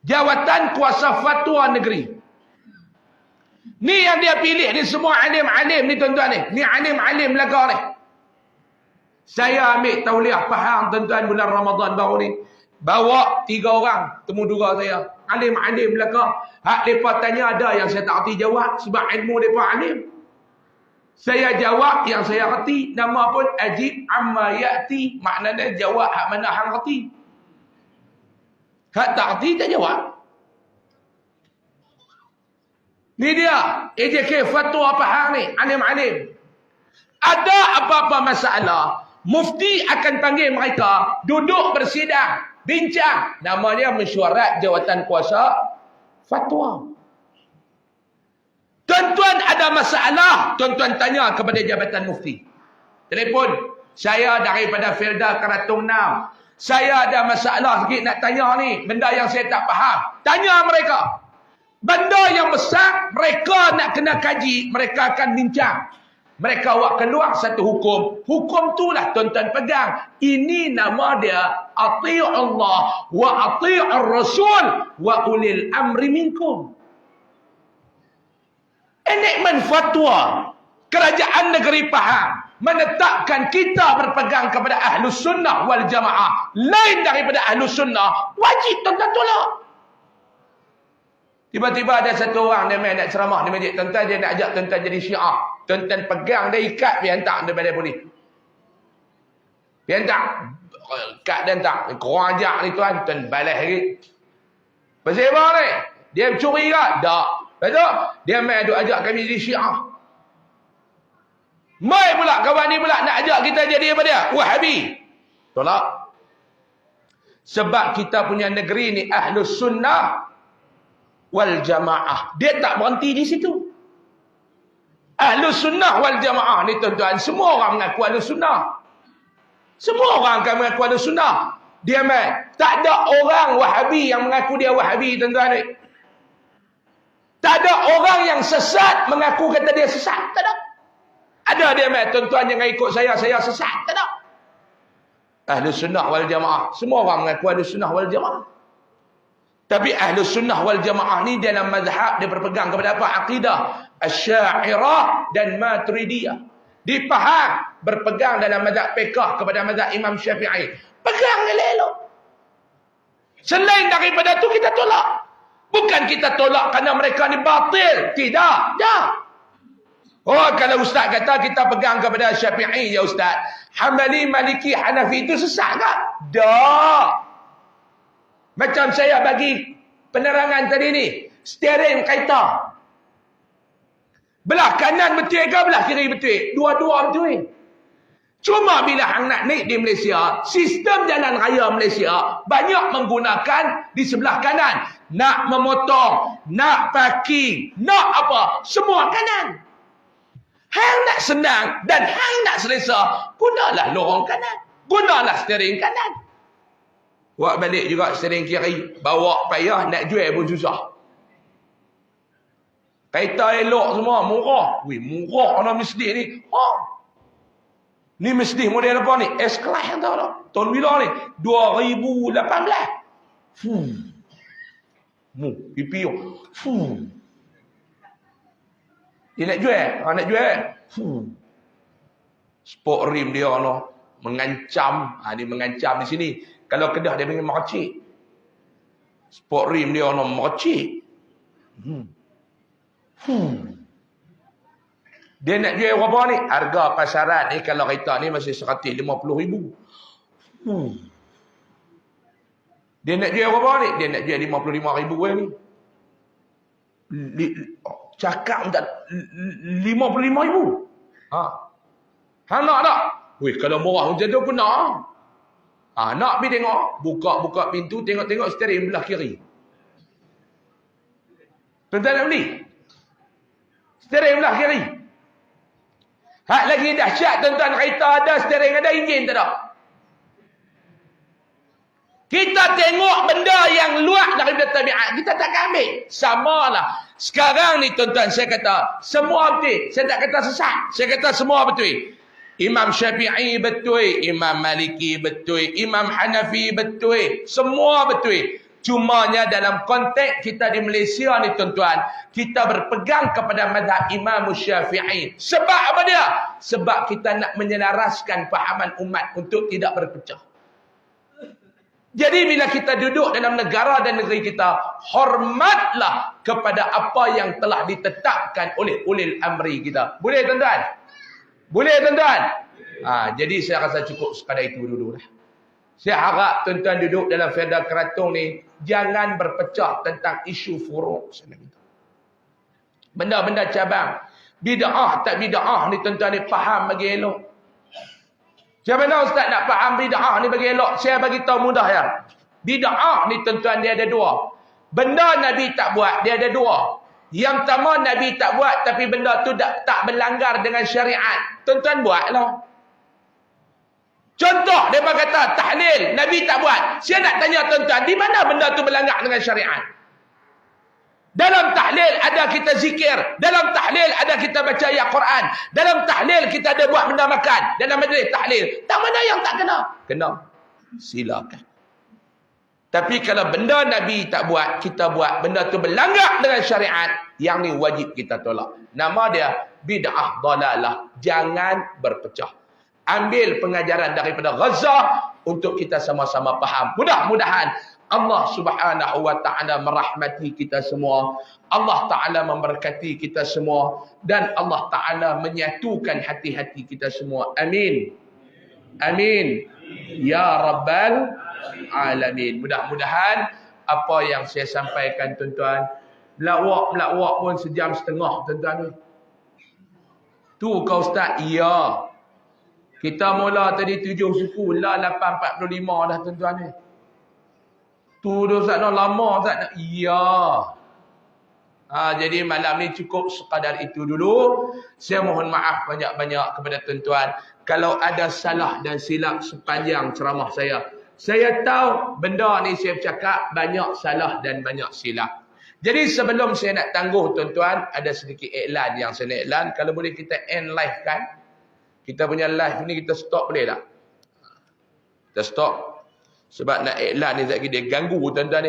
Jawatan kuasa fatwa negeri. Ni yang dia pilih ni semua alim-alim ni tuan-tuan ni. Ni alim-alim belaka ni. Saya ambil tauliah Pahang tuan-tuan bulan Ramadan baru ni. Bawa 3 orang temudura saya. Alim-alim belaka. Hak mereka tanya ada yang saya tak erti jawab. Sebab ilmu mereka alim. Saya jawab yang saya erti. Nama pun ajib amma ya'ti. Maknanya jawab hak mana hang erti. Hak tak erti tak jawab. Ni dia. AJK Fatwa Pahang ni. Alim-alim. Ada apa-apa masalah, mufti akan panggil mereka duduk bersidang. Bincang. Namanya mesyuarat jawatan kuasa fatwa. Tuan-tuan ada masalah, tuan-tuan tanya kepada jabatan mufti. Telefon. Saya daripada Felda Karatung 6. Saya ada masalah sikit nak tanya ni. Benda yang saya tak faham. Tanya mereka. Benda yang besar, mereka nak kena kaji. Mereka akan bincang. Mereka awak keluar satu hukum. Hukum itulah tuan-tuan pegang. Ini nama dia Ati'ullah wa Ati'ur Rasul wa ulil amri minkum. Enakmen fatwa kerajaan negeri Pahang menetapkan kita berpegang kepada Ahlus Sunnah wal Jamaah. Lain daripada Ahlus Sunnah, wajib tuan-tuan tolak. Tiba-tiba ada satu orang dia main nak ceramah di masjid tuan-tuan, dia nak ajak tuan-tuan jadi Syiah. Tuan-tuan pegang dia, ikat dia hantar dia balik polis. Dia hantar, ikat dia hantar. Korang ajak ni tuan balas lagi. Pasal apa ni? Dia curi ke? Tak. Betul? Dia main duk ajak kami jadi Syiah. Mai pula kawan ni pula nak ajak kita jadi apa dia? Wahabi. Tolak. Sebab kita punya negeri ni Ahlus Sunnah wal Jamaah. Dia tak berhenti di situ. Ahlus Sunnah wal Jamaah ni tuan-tuan, semua orang mengaku Ahlus Sunnah. Semua orang akan mengaku Ahlus Sunnah. Dia main. Tak ada orang Wahabi yang mengaku dia Wahabi tuan-tuan ni. Tak ada orang yang sesat mengaku kata dia sesat. Tak ada. Ada dia main. Tuan-tuan jangan ikut saya sesat. Tak ada. Ahlus Sunnah wal Jamaah. Semua orang mengaku Ahlus Sunnah wal Jamaah. Tapi Ahlus Sunnah wal Jamaah ni dalam mazhab dia berpegang kepada apa? Akidah Asy'ariyah dan Maturidiyah. Di Pahang berpegang dalam mazhab fiqh kepada mazhab Imam Syafi'i. Pegang elok. Selain daripada tu kita tolak. Bukan kita tolak kerana mereka ni batil. Tidak. Tak. Oh, kalau ustaz kata kita pegang kepada Syafi'i ya ustaz. Hambali, Maliki, Hanafi itu sesat tak? Tak. Macam saya bagi penerangan tadi ni. Steering kereta. Belah kanan betul ke belah kiri betul? Dua-dua betul. Cuma bila hang nak naik di Malaysia, sistem jalan raya Malaysia banyak menggunakan di sebelah kanan. Nak memotong, nak parking, nak apa, semua kanan. Hang nak senang dan hang nak selesa, gunalah lorong kanan. gunalah steering kanan. Buat balik juga steering kiri. Bawa payah, nak jual pun susah. Kereta elok semua, murah. Wih, murah orang Mercedes ni. Ni Mercedes model apa ni? S-Class yang tahu tak? Tahun bila ni? 2018. PPO. Dia nak jual? Nak jual? Sport rim dia no. Mengancam. Dia mengancam di sini. Kalau Kedah dia panggil mercik. Sport rim dia no mercik. Dia nak jual berapa ni? Harga pasaran ni kalau kereta ni masih 150,000. Dia nak jual berapa ni? Dia nak jual 55,000 ni. Cakap tak 55,000. Nak tak? Weh, kalau murah macam tu pun nak. Nak pergi tengok. Buka pintu, tengok steering belah kiri. Tuan-tuan nak beli? Steering belah kiri. Hak lagi dahsyat tuan-tuan, kereta ada, steering ada, enjin tak ada. Kita tengok benda yang luar daripada tabiat, kita takkan ambil. Samalah. Sekarang ni tuan-tuan, saya kata, semua betul. Saya tak kata sesat. Saya kata semua betul. Imam Syafi'i betul. Imam Maliki betul. Imam Hanafi betul. Semua betul. Cumanya dalam konteks kita di Malaysia ni tuan-tuan, kita berpegang kepada mazhab Imam Syafi'i. Sebab apa dia? Sebab kita nak menyelaraskan fahaman umat untuk tidak berpecah. Jadi bila kita duduk dalam negara dan negeri kita, hormatlah kepada apa yang telah ditetapkan oleh ulil amri kita. Boleh tuan-tuan? Boleh tuan-tuan? Jadi saya rasa cukup sekadar itu dulu lah. Saya harap tuan-tuan duduk dalam Faedah Keratung ni, jangan berpecah tentang isu furuk. Benda-benda cabang. Bida'ah tak bida'ah ni tuan-tuan ni faham bagi elok. Macam mana ustaz nak faham bida'ah ni bagi elok? Saya bagi tahu mudah ya. Bida'ah ni tuan-tuan dia ada dua. Benda Nabi tak buat, dia ada dua. Yang pertama Nabi tak buat tapi benda tu tak berlanggar dengan syariat. Tuan-tuan buatlah. Contoh mereka kata tahlil Nabi tak buat. Saya nak tanya tuan-tuan, di mana benda tu berlanggar dengan syariat? Dalam tahlil ada kita zikir, dalam tahlil ada kita baca ayat Quran, dalam tahlil kita ada buat benda makan, dalam majlis tahlil. Tak mana yang tak kena? Kena. Silakan. Tapi kalau benda Nabi tak buat, kita buat, benda tu berlanggar dengan syariat, yang ni wajib kita tolak. Nama dia bid'ah dalalah. Jangan berpecah. Ambil pengajaran daripada Ghazah untuk kita sama-sama faham. Mudah-mudahan Allah Subhanahu wa taala merahmati kita semua. Allah taala memberkati kita semua dan Allah taala menyatukan hati-hati kita semua. Amin. Amin. Ya Rabbal Alamin. Mudah-mudahan apa yang saya sampaikan tuan-tuan, melawak pun sejam setengah tuan-tuan. Tu kau ustaz, ya. Kita mula tadi 7 suku, lah 8.45 dah tuan-tuan ni. Tu dah ustaz dah lama ustaz. Ya. Jadi malam ni cukup sekadar itu dulu. Saya mohon maaf banyak-banyak kepada tuan-tuan kalau ada salah dan silap sepanjang ceramah saya. Saya tahu benda ni saya bercakap banyak salah dan banyak silap. Jadi sebelum saya nak tangguh tuan-tuan, ada sedikit iklan yang saya nak iklan. Kalau boleh kita end live kan? Kita punya live ni kita stop boleh tak? Kita stop. Sebab nak iklan ni sekejap dia ganggu tuan-tuan ni.